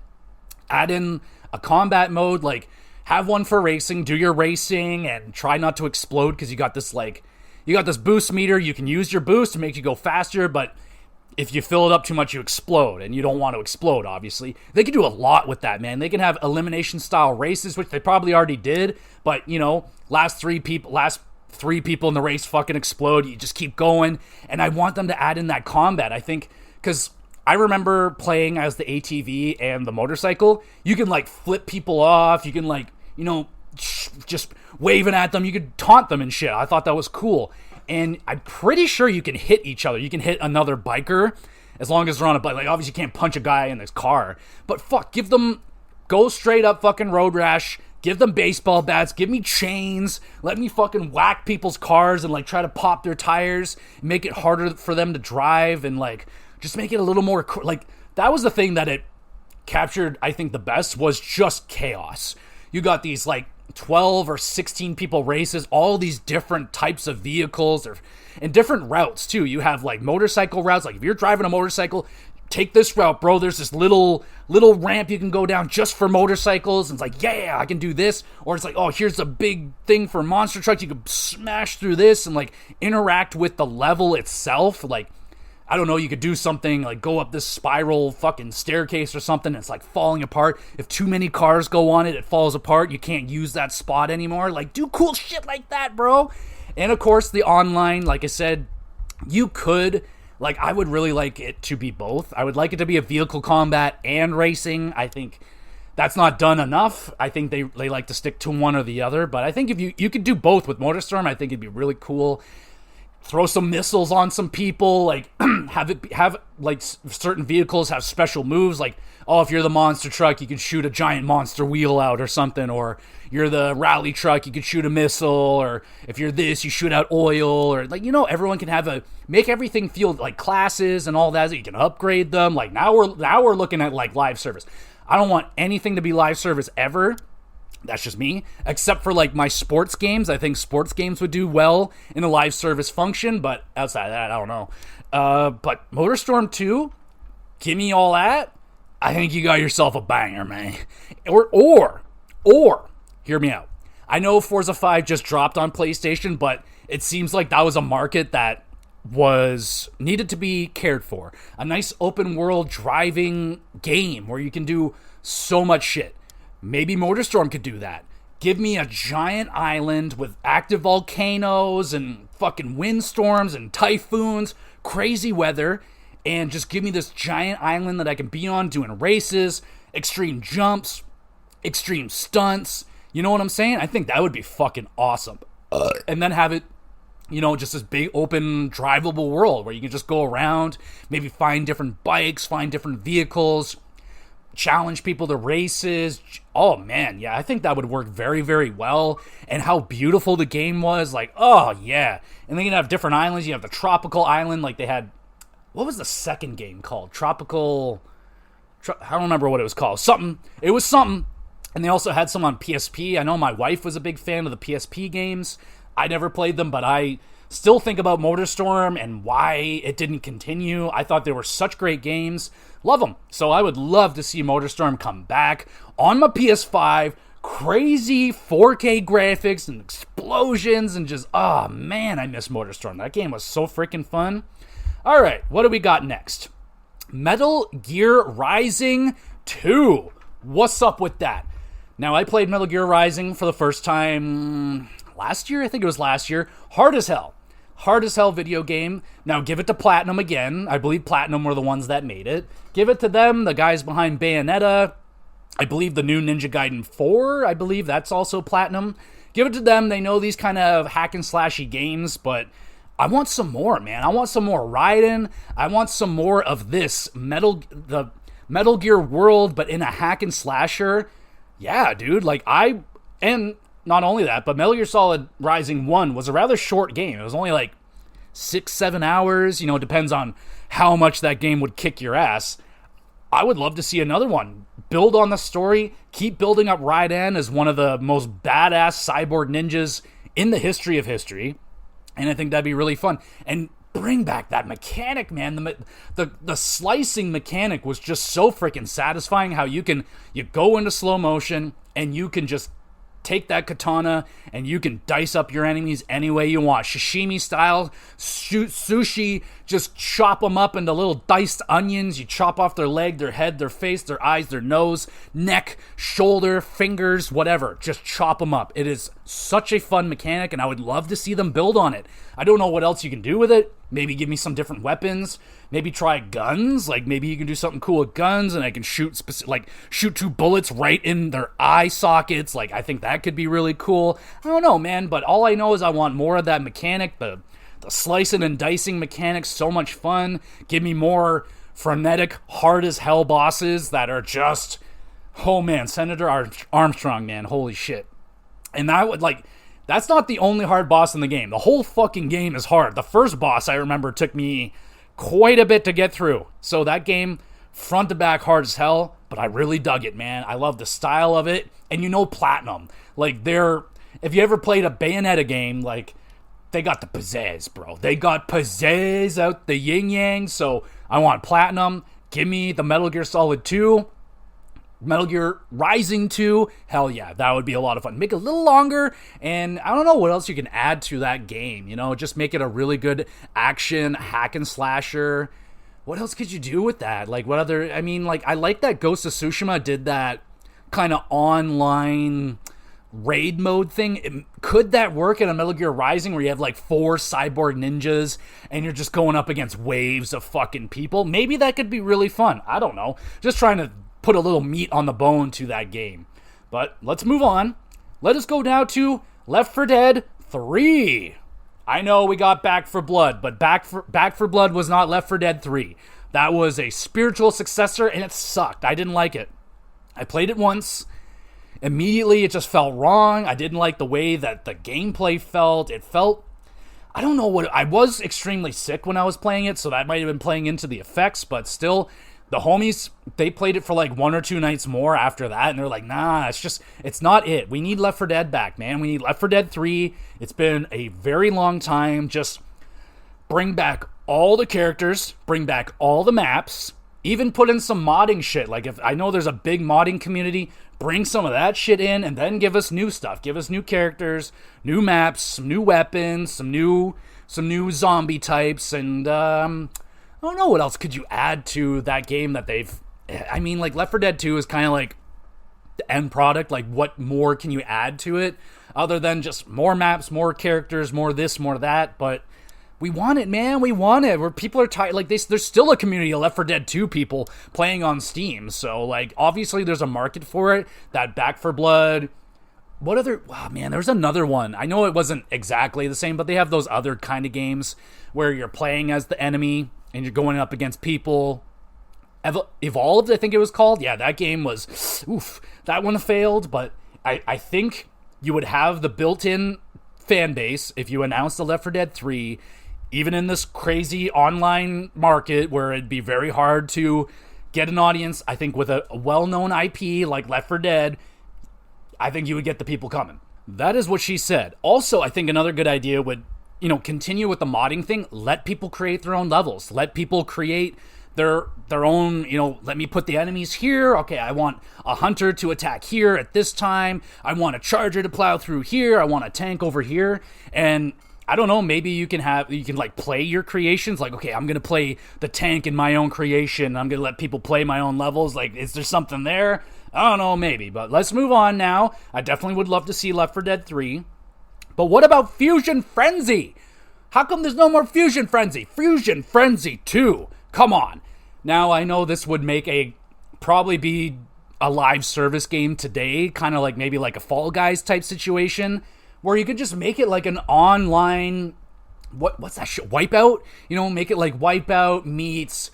add in a combat mode, like have one for racing, do your racing, and try not to explode, because you got this boost meter. You can use your boost to make you go faster, but if you fill it up too much, you explode, and you don't want to explode, obviously. They can do a lot with that, man. They can have elimination style races, which they probably already did, but last three people in the race fucking explode. You just keep going, and I want them to add in that combat. I think, because I remember playing as the ATV and the motorcycle. You can like flip people off. You can like, just waving at them. You could taunt them and shit. I thought that was cool. And I'm pretty sure you can hit each other. You can hit another biker as long as they're on a bike. Like, obviously you can't punch a guy in his car. But fuck, go straight up fucking road rash. Give them baseball bats. Give me chains. Let me fucking whack people's cars and like try to pop their tires. Make it harder for them to drive, and like just make it a little more, like, that was the thing that it captured, I think, the best, was just chaos. You got these, like, 12 or 16 people races, all these different types of vehicles and different routes too. You have like motorcycle routes. Like if you're driving a motorcycle, take this route, bro. There's this little ramp you can go down just for motorcycles. And it's like, yeah, I can do this. Or it's like, oh, here's a big thing for monster trucks. You can smash through this and like interact with the level itself. Like, I don't know, you could do something like go up this spiral fucking staircase or something. It's like falling apart. If too many cars go on it, it falls apart. You can't use that spot anymore. Like, do cool shit like that, bro. And of course, the online, like I said, you could, like, I would really like it to be both. I would like it to be a vehicle combat and racing. I think that's not done enough. I think they like to stick to one or the other. But I think if you could do both with MotorStorm, I think it'd be really cool. Throw some missiles on some people, like have like certain vehicles have special moves, like, oh, if you're the monster truck, you can shoot a giant monster wheel out or something, or you're the rally truck, you can shoot a missile, or if you're this, you shoot out oil, or like, everyone can make everything feel like classes and all that, so you can upgrade them. Like now we're looking at like live service. I don't want anything to be live service ever. That's just me. Except for like my sports games. I think sports games would do well in a live service function, but outside of that, I don't know. But MotorStorm 2, give me all that. I think you got yourself a banger, man. Or, hear me out. I know Forza 5 just dropped on PlayStation, but it seems like that was a market that needed to be cared for. A nice open world driving game where you can do so much shit. Maybe MotorStorm could do that. Give me a giant island with active volcanoes and fucking windstorms and typhoons, crazy weather, and just give me this giant island that I can be on doing races, extreme jumps, extreme stunts. You know what I'm saying? I think that would be fucking awesome. And then have it, just this big open drivable world where you can just go around, maybe find different bikes, find different vehicles, challenge people to races. Oh man, yeah, I think that would work very, very well. And how beautiful the game was, like, oh yeah. And then you have different islands. You have the tropical island, like they had, what was the second game called? I don't remember what it was called. It was something. And they also had some on PSP. I know my wife was a big fan of the PSP games. I never played them, but I still think about MotorStorm and why it didn't continue. I thought they were such great games. Love them. So I would love to see MotorStorm come back on my PS5. Crazy 4K graphics and explosions and just, oh man, I miss MotorStorm. That game was so freaking fun. All right, what do we got next? Metal Gear Rising 2. What's up with that? Now, I played Metal Gear Rising for the first time last year. I think it was last year. Hard as hell video game. Now give it to Platinum again. I believe Platinum were the ones that made it. Give it to them, the guys behind Bayonetta. I believe the new Ninja Gaiden 4, I believe that's also Platinum. Give it to them. They know these kind of hack and slashy games, but I want some more, man. I want some more Raiden. I want some more of this the Metal Gear world, but in a hack and slasher. Yeah, dude. And not only that, but Metal Gear Solid Rising 1 was a rather short game. It was only like 6-7 hours. It depends on how much that game would kick your ass. I would love to see another one. Build on the story. Keep building up Raiden as one of the most badass cyborg ninjas in the history of history. And I think that'd be really fun. And bring back that mechanic, man. The slicing mechanic was just so freaking satisfying. How you go into slow motion and you can just take that katana and you can dice up your enemies any way you want. Sashimi style, sushi, just chop them up into little diced onions. You chop off their leg, their head, their face, their eyes, their nose, neck, shoulder, fingers, whatever. Just chop them up. It is such a fun mechanic, and I would love to see them build on it. I don't know what else you can do with it. Maybe give me some different weapons. Maybe try guns. Like maybe you can do something cool with guns, and I can shoot 2 bullets right in their eye sockets. Like I think that could be really cool. I don't know, man. But all I know is I want more of that mechanic. The slicing and dicing mechanics, so much fun. Give me more frenetic, hard as hell bosses that are just, oh man, Senator Armstrong, man, holy shit. And that's not the only hard boss in the game. The whole fucking game is hard. The first boss, I remember, took me quite a bit to get through. So that game, front to back, hard as hell, but I really dug it, man. I love the style of it. And Platinum. Like, if you ever played a Bayonetta game, like, they got the pizzazz, bro. They got pizzazz out the yin-yang, so I want Platinum. Give me the Metal Gear Solid 2. Metal Gear Rising 2, hell yeah, that would be a lot of fun. Make it a little longer, and I don't know what else you can add to that game, just make it a really good action hack and slasher. What else could you do with that? Like, what other, I like that Ghost of Tsushima did that kind of online raid mode thing. Could that work in a Metal Gear Rising where you have like 4 cyborg ninjas and you're just going up against waves of fucking people? Maybe that could be really fun. I don't know. Just trying to put a little meat on the bone to that game. But let's move on. Let us go now to Left 4 Dead 3. I know we got Back 4 Blood, but Back 4 Blood was not Left 4 Dead 3. That was a spiritual successor, and it sucked. I didn't like it. I played it once. Immediately, it just felt wrong. I didn't like the way that the gameplay felt. It felt... I don't know what... I was extremely sick when I was playing it, so that might have been playing into the effects, but still... The homies, they played it for like 1 or 2 nights more after that, and they're like, nah, it's not it. We need Left 4 Dead back, man. We need Left 4 Dead 3. It's been a very long time. Just bring back all the characters, bring back all the maps, even put in some modding shit. Like, if I know there's a big modding community, bring some of that shit in, and then give us new stuff. Give us new characters, new maps, some new weapons, some new zombie types, and I don't know what else could you add to that game that they've... like, Left 4 Dead 2 is kind of like the end product. Like, what more can you add to it other than just more maps, more characters, more this, more that? But we want it, man. We want it. Where people are tired. Like, there's still a community of Left 4 Dead 2 people playing on Steam. So, like, obviously there's a market for it. That Back 4 Blood... What other... Wow, man, there's another one. I know it wasn't exactly the same, but they have those other kind of games where you're playing as the enemy and you're going up against people. Evolved, I think it was called. Yeah, that game was... Oof, that one failed, but I think you would have the built-in fan base if you announced the Left 4 Dead 3, even in this crazy online market where it'd be very hard to get an audience. I think with a well-known IP like Left 4 Dead, I think you would get the people coming. That is what she said. Also, I think another good idea would, continue with the modding thing. Let people create their own levels. Let people create their own, let me put the enemies here. Okay, I want a hunter to attack here at this time. I want a charger to plow through here. I want a tank over here. And I don't know, maybe you can like play your creations. Like, okay, I'm going to play the tank in my own creation. I'm going to let people play my own levels. Like, is there something there? I don't know, maybe. But let's move on now. I definitely would love to see Left 4 Dead 3. But what about Fusion Frenzy? How come there's no more Fusion Frenzy? Fusion Frenzy 2. Come on. Now, I know this would probably be a live service game today, kind of like maybe like a Fall Guys type situation, where you could just make it like an online, what's that shit? Wipeout? Make it like Wipeout meets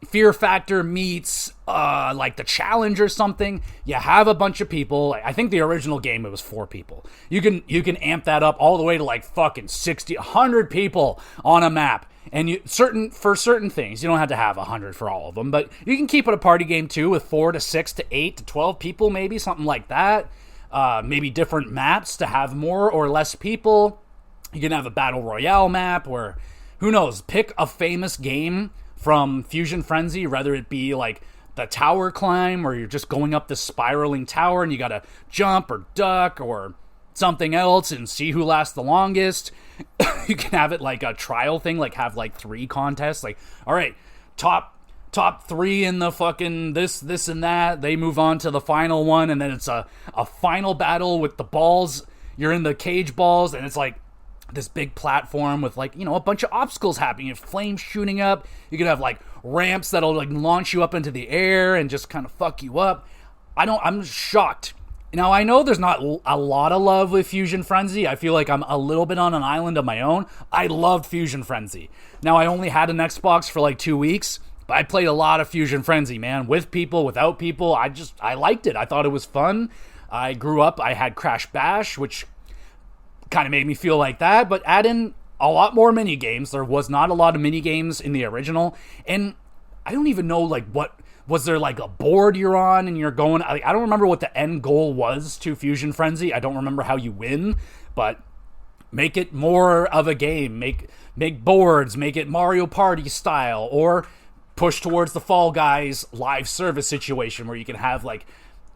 Fear Factor meets like the Challenge or something. You have a bunch of people. I think the original game, it was 4 people. You can amp that up all the way to like fucking 60, 100 people on a map. And for certain things, you don't have to have 100 for all of them, but you can keep it a party game too with 4 to 6 to 8 to 12 people, maybe something like that. Maybe different maps to have more or less people. You can have a battle royale map where, who knows, pick a famous game from Fusion Frenzy, whether it be like the tower climb where you're just going up this spiraling tower and you gotta jump or duck or something else and see who lasts the longest. You can have it like a trial thing, like have like 3 contests, like, all right, top 3 in the fucking this and that, they move on to the final one, and then it's a final battle with the balls. You're in the cage balls, and it's like this big platform with like, a bunch of obstacles happening, flames shooting up. You can have like ramps that'll like launch you up into the air and just kind of fuck you up. I'm shocked. Now, I know there's not a lot of love with Fusion Frenzy. I feel like I'm a little bit on an island of my own. I loved Fusion Frenzy. Now, I only had an Xbox for like 2 weeks, but I played a lot of Fusion Frenzy, man. With people, without people. I liked it. I thought it was fun. I grew up, I had Crash Bash, which kind of made me feel like that, but add in a lot more mini games. There was not a lot of mini games in the original, and I don't even know like what Was there like a board you're on and you're going? I don't remember what the end goal was to Fusion Frenzy. I don't remember how you win, but make it more of a game. Make boards, make it Mario Party style, or push towards the Fall Guys live service situation where you can have like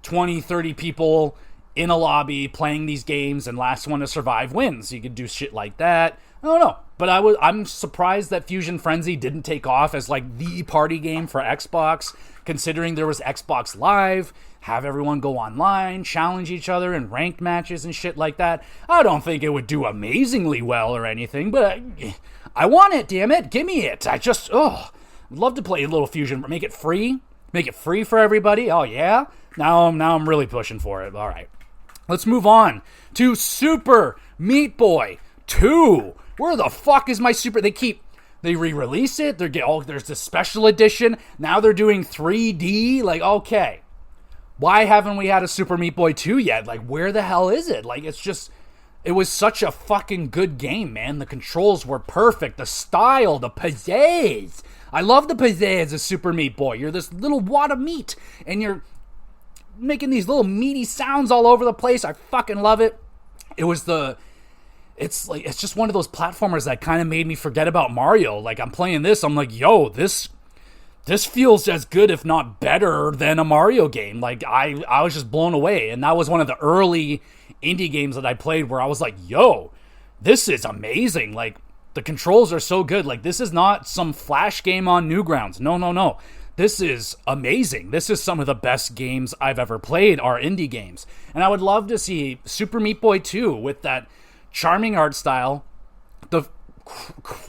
20, 30 people in a lobby playing these games and last one to survive wins. You could do shit like that. I don't know. But I'm surprised that Fusion Frenzy didn't take off as like the party game for Xbox, considering there was Xbox Live, have everyone go online, challenge each other in ranked matches and shit like that. I don't think it would do amazingly well or anything, but I want it, damn it. Give me it. I'd love to play a little Fusion. Make it free. Make it free for everybody. Oh, yeah? Now I'm really pushing for it. All right. Let's move on to Super Meat Boy 2. Where the fuck is my Super... They re-release it. There's this special edition. Now they're doing 3D. Like, okay. Why haven't we had a Super Meat Boy 2 yet? Like, where the hell is it? Like, it was such a fucking good game, man. The controls were perfect. The style, the pizzazz. I love the pizzazz of Super Meat Boy. You're this little wad of meat, and you're making these little meaty sounds all over the place. I fucking love it. It's just one of those platformers that kind of made me forget about Mario. Like, I'm playing this, I'm like, yo, this feels as good, if not better, than a Mario game. Like, I was just blown away. And that was one of the early indie games that I played where I was like, yo, this is amazing. Like, the controls are so good. Like, this is not some Flash game on Newgrounds. No. This is amazing. This is some of the best games I've ever played are indie games. And I would love to see Super Meat Boy 2 with that charming art style, the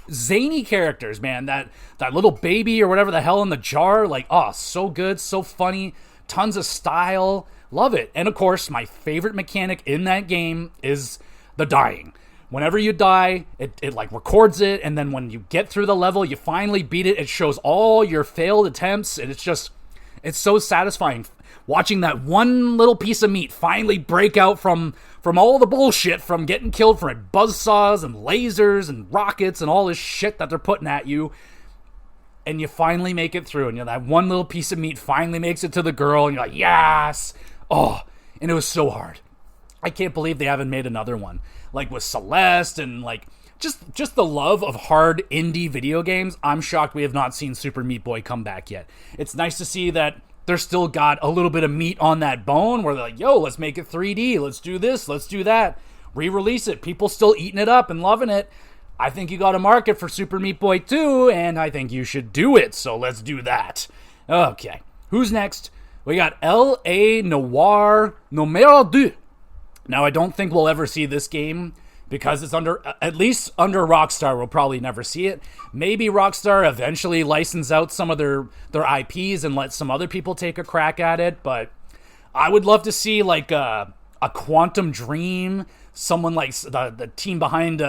zany characters, man, that little baby or whatever the hell in the jar, like, so good, so funny, tons of style, love it. And of course, my favorite mechanic in that game is the dying. Whenever you die, it like records it, and then when you get through the level, you finally beat it, it shows all your failed attempts, and it's so satisfying watching that one little piece of meat finally break out from all the bullshit, from getting killed from buzzsaws and lasers and rockets and all this shit that they're putting at you, and you finally make it through, and that one little piece of meat finally makes it to the girl, and you're like, yes! And it was so hard. I can't believe they haven't made another one. Like with Celeste and like just the love of hard indie video games. I'm shocked we have not seen Super Meat Boy come back yet. It's nice to see that they're still got a little bit of meat on that bone where they're like, yo, let's make it 3D. Let's do this. Let's do that. Re-release it. People still eating it up and loving it. I think you got a market for Super Meat Boy 2, and I think you should do it. So let's do that. Okay. Who's next? We got L.A. Noire Numero 2. Now, I don't think we'll ever see this game because it's at least under Rockstar. We'll probably never see it. Maybe Rockstar eventually license out some of their IPs and let some other people take a crack at it. But I would love to see like a Quantum Dream, someone like the team behind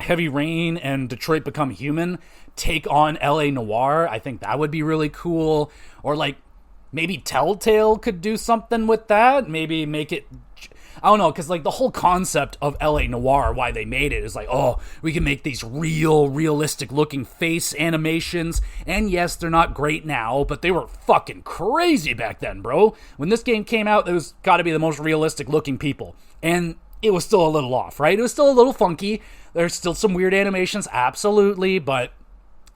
Heavy Rain and Detroit Become Human take on L.A. Noire. I think that would be really cool. Or like maybe Telltale could do something with that. Maybe make it... I don't know, because like the whole concept of L.A. Noire, why they made it, is like, we can make these realistic looking face animations, and yes, they're not great now, but they were fucking crazy back then, bro. When this game came out, it was got to be the most realistic looking people, and it was still a little off, right? It was still a little funky. There's still some weird animations, absolutely, but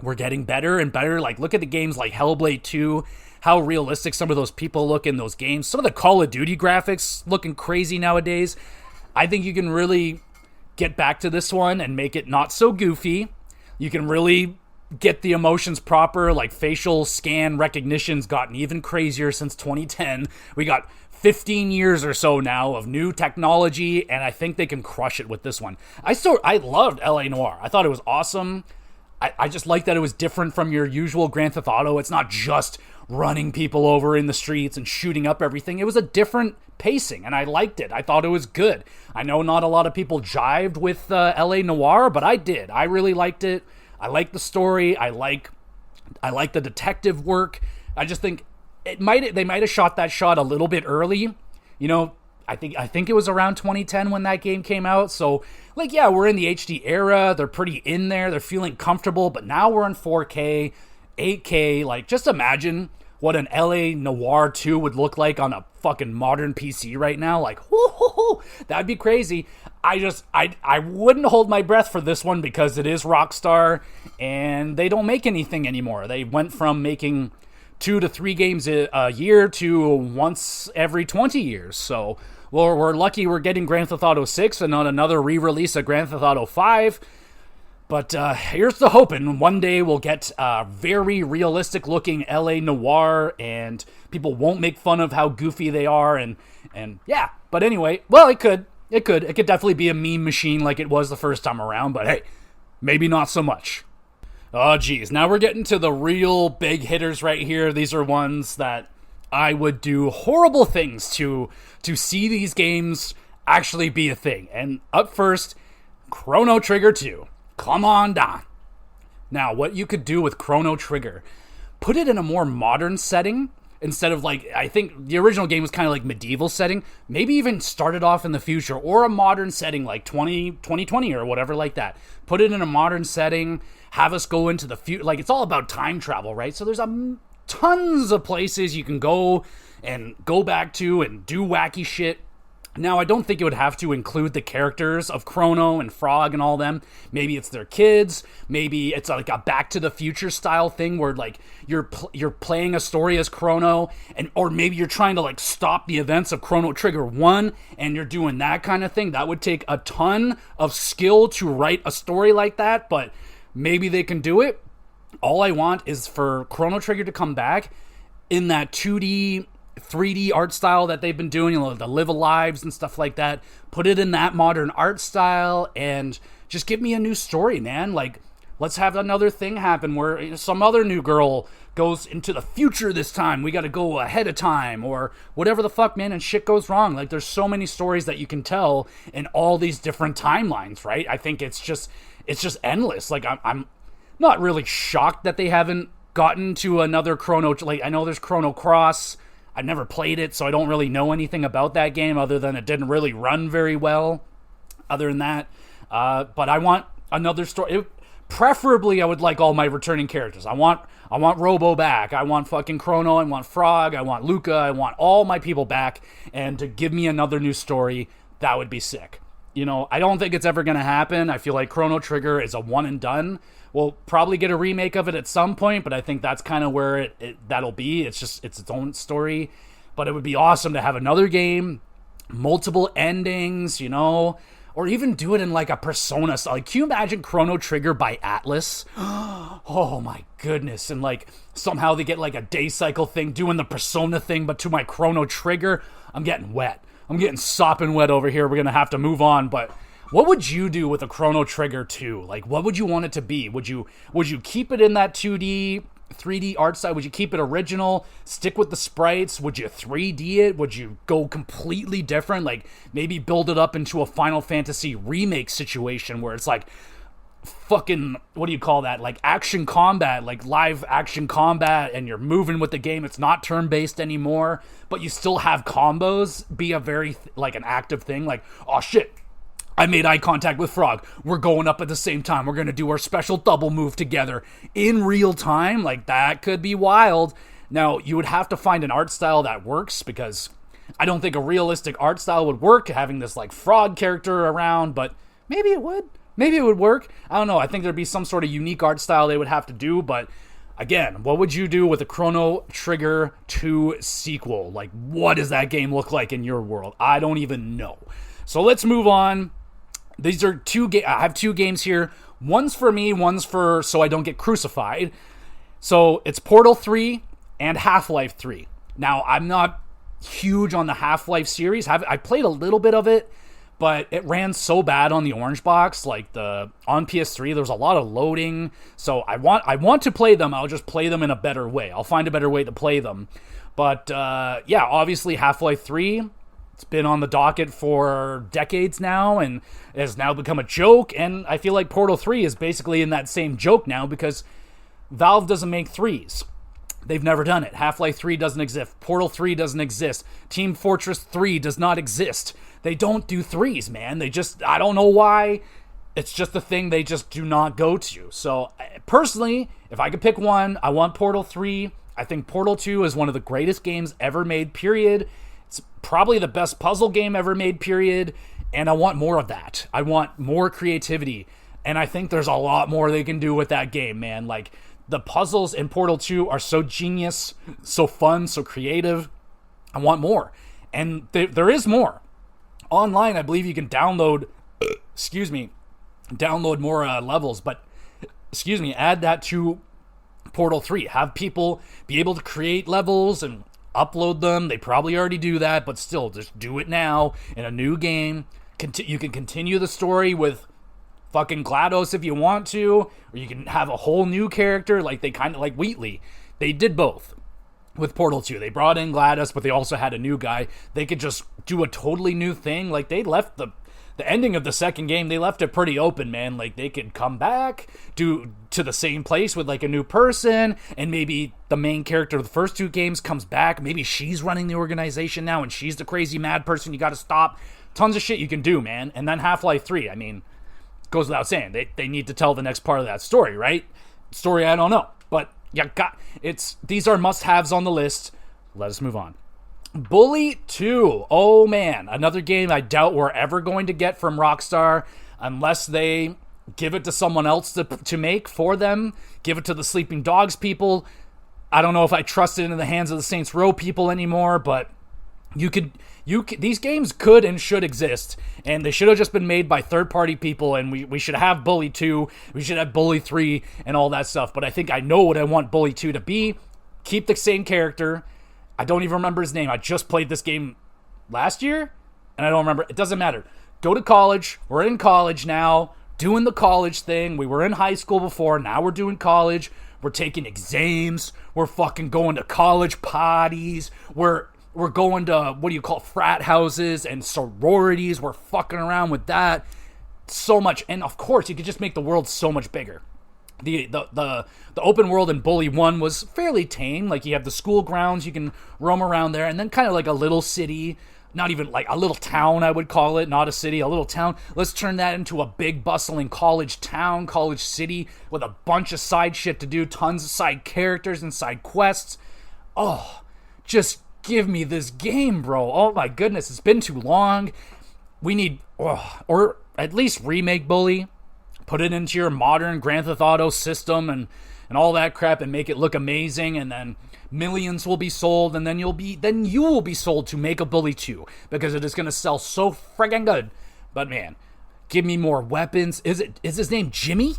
we're getting better and better. Like, look at the games like Hellblade 2, how realistic some of those people look in those games. Some of the Call of Duty graphics looking crazy nowadays. I think you can really get back to this one and make it not so goofy. You can really get the emotions proper, like facial scan recognition's gotten even crazier since 2010. We got 15 years or so now of new technology, and I think they can crush it with this one. I loved L.A. Noire. I thought it was awesome. I just like that it was different from your usual Grand Theft Auto. It's not just running people over in the streets and shooting up everything. It was a different pacing, and I liked it. I thought it was good. I know not a lot of people jived with L.A. Noire, but I did. I really liked it. I like the story. I like the detective work. I just think they might have shot that shot a little bit early. You know, I think it was around 2010 when that game came out. So, like, yeah, we're in the HD era. They're pretty in there. They're feeling comfortable. But now we're in 4K, 8K. Like, just imagine what an LA Noire 2 would look like on a fucking modern PC right now. Like, whoo, that'd be crazy. I wouldn't hold my breath for this one because it is Rockstar and they don't make anything anymore. They went from making 2 to 3 games a year to once every 20 years. So we're lucky we're getting Grand Theft Auto 6 and not another re-release of Grand Theft Auto 5. But here's the hoping. One day we'll get a very realistic looking LA Noire and people won't make fun of how goofy they are. And yeah, but anyway, well, it could definitely be a meme machine like it was the first time around. But hey, maybe not so much. Oh, geez. Now we're getting to the real big hitters right here. These are ones that I would do horrible things to see these games actually be a thing. And up first, Chrono Trigger 2. Come on down. Now, what you could do with Chrono Trigger, put it in a more modern setting instead of like, I think the original game was kind of like medieval setting. Maybe even start it off in the future or a modern setting like 2020 or whatever like that. Put it in a modern setting, have us go into the future. Like, it's all about time travel, right? So there's tons of places you can go and go back to and do wacky shit. Now, I don't think it would have to include the characters of Chrono and Frog and all them. Maybe it's their kids. Maybe it's like a Back to the Future style thing where like you're playing a story as Chrono, or maybe you're trying to like stop the events of Chrono Trigger 1 and you're doing that kind of thing. That would take a ton of skill to write a story like that, but maybe they can do it. All I want is for Chrono Trigger to come back in that 2D 3D art style that they've been doing, the Live Alives and stuff like that. Put it in that modern art style and just give me a new story, man. Like, let's have another thing happen where some other new girl goes into the future this time. We got to go ahead of time or whatever the fuck, man, and shit goes wrong. Like, there's so many stories that you can tell in all these different timelines, right? I think it's just endless. Like, I'm not really shocked that they haven't gotten to another Chrono. Like, I know there's Chrono Cross. I've never played it, so I don't really know anything about that game other than it didn't really run very well. Other than that, but I want another story. Preferably, I would like all my returning characters. I want Robo back. I want fucking Chrono. I want Frog. I want Luca. I want all my people back, and to give me another new story, that would be sick. You know, I don't think it's ever going to happen. I feel like Chrono Trigger is a one and done. We'll probably get a remake of it at some point, but I think that's kind of where that'll be. It's its own story. But it would be awesome to have another game, multiple endings, you know, or even do it in like a Persona. Like, can you imagine Chrono Trigger by Atlas? Oh my goodness. And like somehow they get like a day cycle thing doing the Persona thing, but to my Chrono Trigger. I'm getting wet. I'm getting sopping wet over here. We're going to have to move on, but what would you do with a Chrono Trigger 2? Like, what would you want it to be? Would you keep it in that 2D, 3D art style? Would you keep it original? Stick with the sprites? Would you 3D it? Would you go completely different? Like, maybe build it up into a Final Fantasy remake situation where it's like fucking, what do you call that? Like action combat, like live action combat, and you're moving with the game. It's not turn-based anymore, but you still have combos be a very, like, an active thing. Like, oh shit, I made eye contact with Frog. We're going up at the same time. We're going to do our special double move together in real time. Like, that could be wild. Now, you would have to find an art style that works, because I don't think a realistic art style would work, having this, like, Frog character around, but maybe it would. Maybe it would work. I don't know. I think there'd be some sort of unique art style they would have to do, but again, what would you do with a Chrono Trigger 2 sequel? Like, what does that game look like in your world? I don't even know. So let's move on. These are I have 2 games here. One's for me, one's for so I don't get crucified. So it's Portal 3 and Half-Life 3. Now, I'm not huge on the Half-Life series. I played a little bit of it, but it ran so bad on the Orange Box. Like, on PS3, there was a lot of loading. So I want to play them. I'll just play them in a better way. I'll find a better way to play them. But yeah, obviously Half-Life 3, it's been on the docket for decades now and has now become a joke. And I feel like Portal 3 is basically in that same joke now, because Valve doesn't make 3s. They've never done it. Half-Life 3 doesn't exist. Portal 3 doesn't exist. Team Fortress 3 does not exist. They don't do 3s, man. I don't know why. It's just a thing they just do not go to. So, personally, if I could pick one, I want Portal 3. I think Portal 2 is one of the greatest games ever made, period. It's probably the best puzzle game ever made, period. And I want more of that. I want more creativity. And I think there's a lot more they can do with that game, man. Like, the puzzles in Portal 2 are so genius, so fun, so creative. I want more. And there is more. Online, I believe you can download more levels. But, add that to Portal 3. Have people be able to create levels and upload them. They probably already do that, but still, just do it now in a new game. You can continue the story with fucking GLaDOS if you want to, or you can have a whole new character, like they kind of like Wheatley. They did both with Portal 2. They brought in GLaDOS, but they also had a new guy. They could just do a totally new thing. Like, they left the ending of the second game, they left it pretty open, man. Like, they could come back to the same place with like a new person, and maybe the main character of the first two games comes back. Maybe she's running the organization now, and she's the crazy mad person you got to stop. Tons of shit you can do, man. And then Half-Life 3, I mean, goes without saying, they need to tell the next part of that story, right? Story, I don't know, but these are must-haves on the list. Let us move on. Bully 2. Oh man, another game I doubt we're ever going to get from Rockstar unless they give it to someone else to make for them. Give it to the Sleeping Dogs people. I don't know if I trust it in the hands of the Saints Row people anymore, but these games could and should exist, and they should have just been made by third-party people, and we should have Bully 2, we should have Bully 3, and all that stuff. But I think I know what I want Bully 2 to be. Keep the same character. I don't even remember his name. I just played this game last year, and I don't remember. It doesn't matter. Go to college. We're in college now, doing the college thing. We were in high school before. Now we're doing college. We're taking exams. We're fucking going to college parties. We're going to, frat houses and sororities. We're fucking around with that so much. And of course, you could just make the world so much bigger. The open world in Bully 1 was fairly tame. Like, you have the school grounds, you can roam around there, and then kind of like a little city, not even like a little town, I would call it, not a city, a little town. Let's turn that into a big bustling college town, college city, with a bunch of side shit to do, tons of side characters and side quests. Oh, just give me this game, bro. Oh my goodness, it's been too long. We need, or at least remake Bully. Put it into your modern Grand Theft Auto system and all that crap, and make it look amazing, and then millions will be sold, and then you will be sold to make a Bully 2, because it is going to sell so friggin' good. But man, give me more weapons. Is his name Jimmy?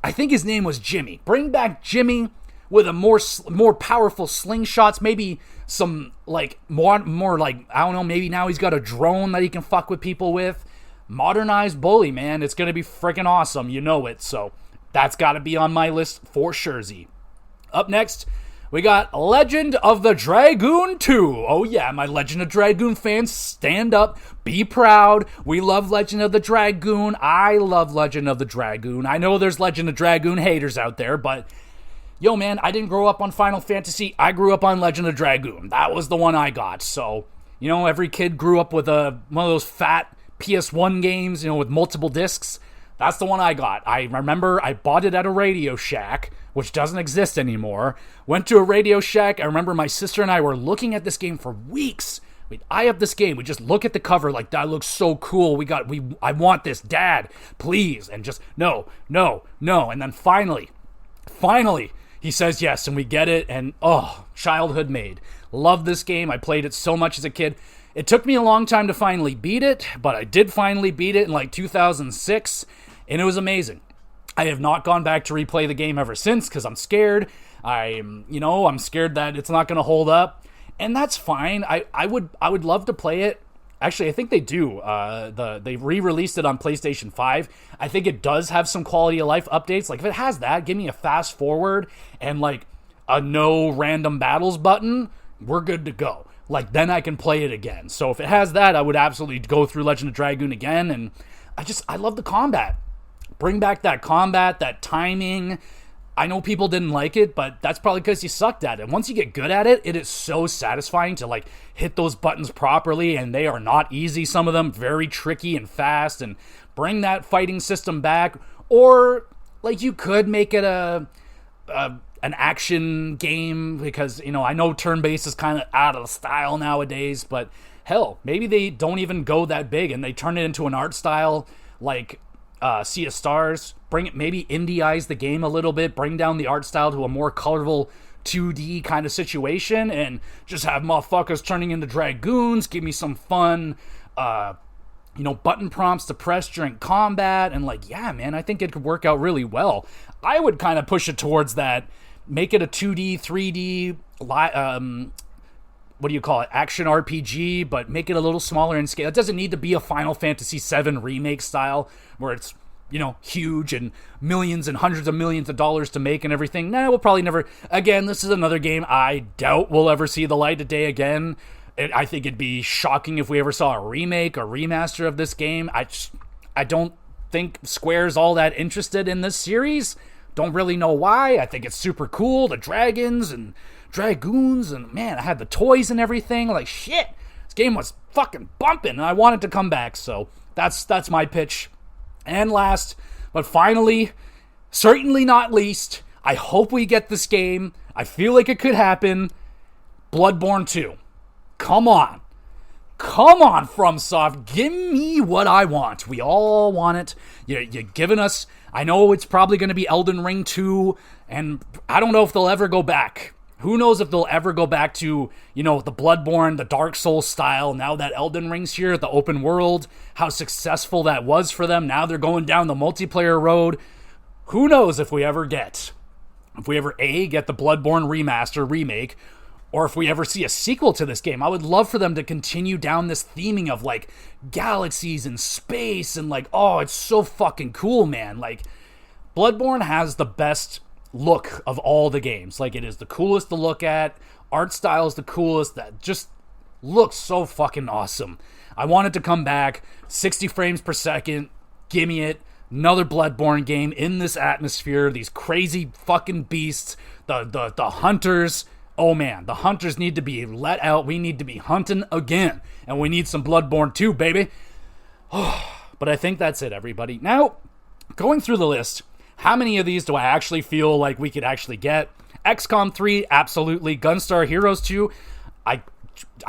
I think his name was Jimmy. Bring back Jimmy with a more powerful slingshots, maybe some like more like, I don't know, maybe now he's got a drone that he can fuck with people with. Modernized Bully, man. It's going to be freaking awesome. You know it. So that's got to be on my list for suresy. Up next, we got Legend of the Dragoon 2. Oh yeah, my Legend of Dragoon fans, stand up. Be proud. We love Legend of the Dragoon. I love Legend of the Dragoon. I know there's Legend of Dragoon haters out there, but yo, man, I didn't grow up on Final Fantasy. I grew up on Legend of Dragoon. That was the one I got. So, every kid grew up with one of those fat PS1 games, with multiple discs. That's the one I got. I remember I bought it at a Radio Shack, which doesn't exist anymore. Went to a Radio Shack. I remember my sister and I were looking at this game for weeks. We'd eye up this game. We just look at the cover like, that looks so cool. I want this, Dad, please. And just, no. And then finally, he says yes, and we get it. And childhood made. Love this game. I played it so much as a kid. It took me a long time to finally beat it, but I did finally beat it in like 2006, and it was amazing. I have not gone back to replay the game ever since because I'm scared. I'm scared that it's not going to hold up, and that's fine. I would love to play it. Actually, I think they do. They re-released it on PlayStation 5. I think it does have some quality of life updates. Like, if it has that, give me a fast forward and like a no random battles button. We're good to go. Like, then I can play it again. So if it has that, I would absolutely go through Legend of Dragoon again. And I love the combat. Bring back that combat, that timing. I know people didn't like it, but that's probably because you sucked at it. Once you get good at it, it is so satisfying to like hit those buttons properly, and they are not easy. Some of them very tricky and fast, and bring that fighting system back. Or like, you could make it a an action game, because, I know turn-based is kind of out of style nowadays, but hell, maybe they don't even go that big and they turn it into an art style like Sea of Stars. Bring it, maybe indie-ize the game a little bit, bring down the art style to a more colorful 2D kind of situation, and just have motherfuckers turning into dragoons. Give me some fun, button prompts to press during combat, and yeah, man, I think it could work out really well. I would kind of push it towards that. Make it a 2D, 3D, action RPG, but make it a little smaller in scale. It doesn't need to be a Final Fantasy VII remake style, where it's, huge and millions and hundreds of millions of dollars to make and everything. Nah, we'll probably never... Again, this is another game I doubt we'll ever see the light of day again. I think it'd be shocking if we ever saw a remake or remaster of this game. I don't think Square's all that interested in this series. Don't really know why. I think it's super cool. The dragons and dragoons, and man, I had the toys and everything. Shit, this game was fucking bumping, and I wanted to come back. So that's my pitch. And last, but finally, certainly not least, I hope we get this game. I feel like it could happen. Bloodborne 2. Come on, FromSoft. Give me what I want. We all want it. You're giving us... I know it's probably going to be Elden Ring 2, and I don't know if they'll ever go back. Who knows if they'll ever go back to, the Bloodborne, the Dark Souls style, now that Elden Ring's here, the open world, how successful that was for them. Now they're going down the multiplayer road. Who knows if we ever get the Bloodborne remaster, remake, or if we ever see a sequel to this game. I would love for them to continue down this theming of, galaxies and space, and, it's so fucking cool, man. Bloodborne has the best look of all the games. It is the coolest to look at. Art style is the coolest. That just looks so fucking awesome. I want it to come back. 60 frames per second. Give me it. Another Bloodborne game in this atmosphere. These crazy fucking beasts. The hunters... Oh man, the hunters need to be let out. We need to be hunting again. And we need some Bloodborne 2, baby. But I think that's it, everybody. Now, going through the list, how many of these do I actually feel like we could actually get? XCOM 3, absolutely. Gunstar Heroes 2, I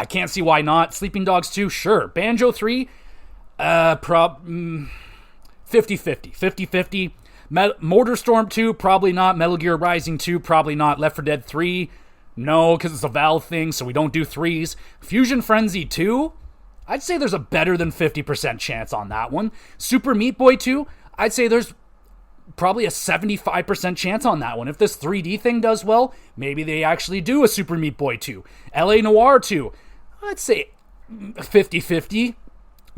can't see why not. Sleeping Dogs 2, sure. Banjo 3, 50-50. 50-50. Motorstorm 2, probably not. Metal Gear Rising 2, probably not. Left 4 Dead 3, no, because it's a Valve thing, so we don't do threes. Fusion Frenzy 2, I'd say there's a better than 50% chance on that one. Super Meat Boy 2, I'd say there's probably a 75% chance on that one. If this 3D thing does well, maybe they actually do a Super Meat Boy 2. LA Noire 2, I'd say 50-50.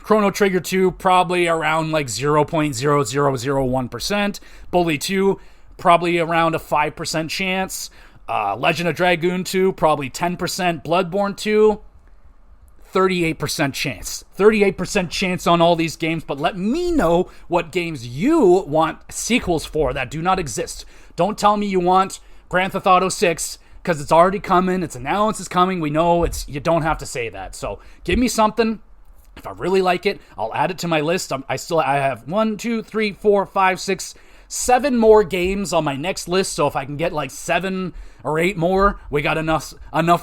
Chrono Trigger 2, probably around 0.0001%. Bully 2, probably around a 5% chance. Legend of Dragoon 2, probably 10%. Bloodborne 2, 38% chance. 38% chance on all these games, but let me know what games you want sequels for that do not exist. Don't tell me you want Grand Theft Auto 6, because it's already coming. It's announced it's coming. We know it's... You don't have to say that. So give me something. If I really like it, I'll add it to my list. I have 1, 2, 3, 4, 5, 6, 7 more games on my next list. So if I can get 7 or 8 more, we got enough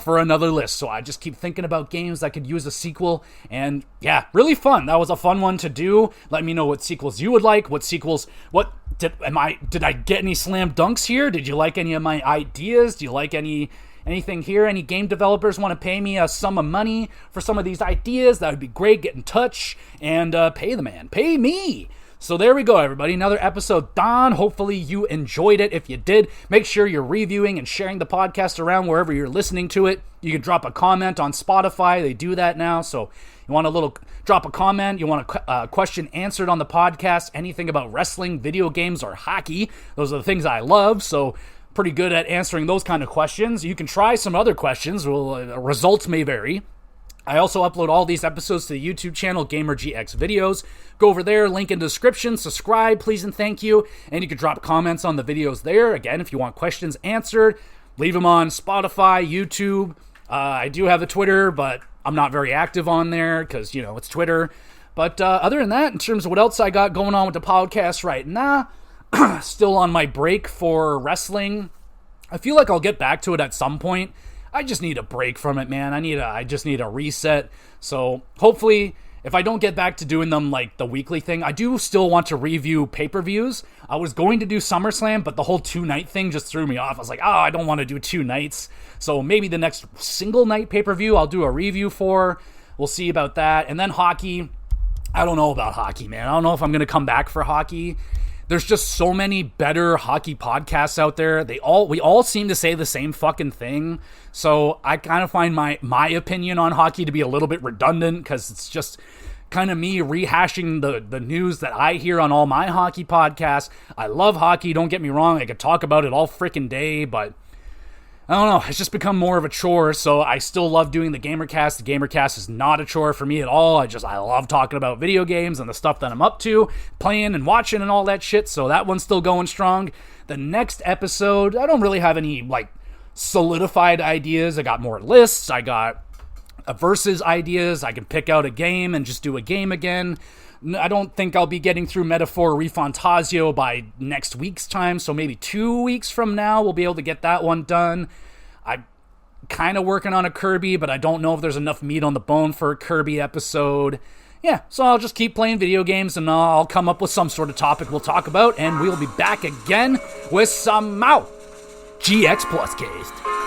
for another list. So I just keep thinking about games that could use a sequel. And yeah, really fun. That was a fun one to do. Let me know what sequels you would like. What sequels? What did I get any slam dunks here? Did you like any of my ideas? Do you like anything here? Any game developers want to pay me a sum of money for some of these ideas? That would be great. Get in touch and pay the man. Pay me. So there we go, everybody. Another episode done. Hopefully you enjoyed it. If you did, make sure you're reviewing and sharing the podcast around wherever you're listening to it. You can drop a comment on Spotify. They do that now. So you want drop a comment. You want a question answered on the podcast. Anything about wrestling, video games, or hockey. Those are the things I love. So pretty good at answering those kind of questions. You can try some other questions. Results may vary. I also upload all these episodes to the YouTube channel, GamerGX Videos. Go over there, link in the description, subscribe, please and thank you. And you can drop comments on the videos there. Again, if you want questions answered, leave them on Spotify, YouTube. I do have a Twitter, but I'm not very active on there because, it's Twitter. But other than that, in terms of what else I got going on with the podcast right now, still on my break for wrestling. I feel like I'll get back to it at some point. I just need a break from it, man. I just need a reset. So hopefully, if I don't get back to doing them like the weekly thing, I do still want to review pay-per-views. I was going to do SummerSlam, but the whole 2-night thing just threw me off. I was like, I don't want to do 2 nights. So maybe the next single night pay-per-view I'll do a review for. We'll see about that. And then hockey. I don't know about hockey, man. I don't know if I'm going to come back for hockey. There's just so many better hockey podcasts out there. We all seem to say the same fucking thing. So I kind of find my opinion on hockey to be a little bit redundant because it's just kind of me rehashing the news that I hear on all my hockey podcasts. I love hockey, don't get me wrong. I could talk about it all freaking day, but I don't know. It's just become more of a chore, so I still love doing the GamerCast. The GamerCast is not a chore for me at all. I love talking about video games and the stuff that I'm up to, playing and watching and all that shit, so that one's still going strong. The next episode, I don't really have any, solidified ideas. I got more lists. I got versus ideas. I can pick out a game and just do a game again. I don't think I'll be getting through Metaphor Refantasio by next week's time, so maybe 2 weeks from now we'll be able to get that one done. I'm kind of working on a Kirby, but I don't know if there's enough meat on the bone for a Kirby episode. Yeah, so I'll just keep playing video games and I'll come up with some sort of topic we'll talk about, and we'll be back again with some more GX Plus Cast.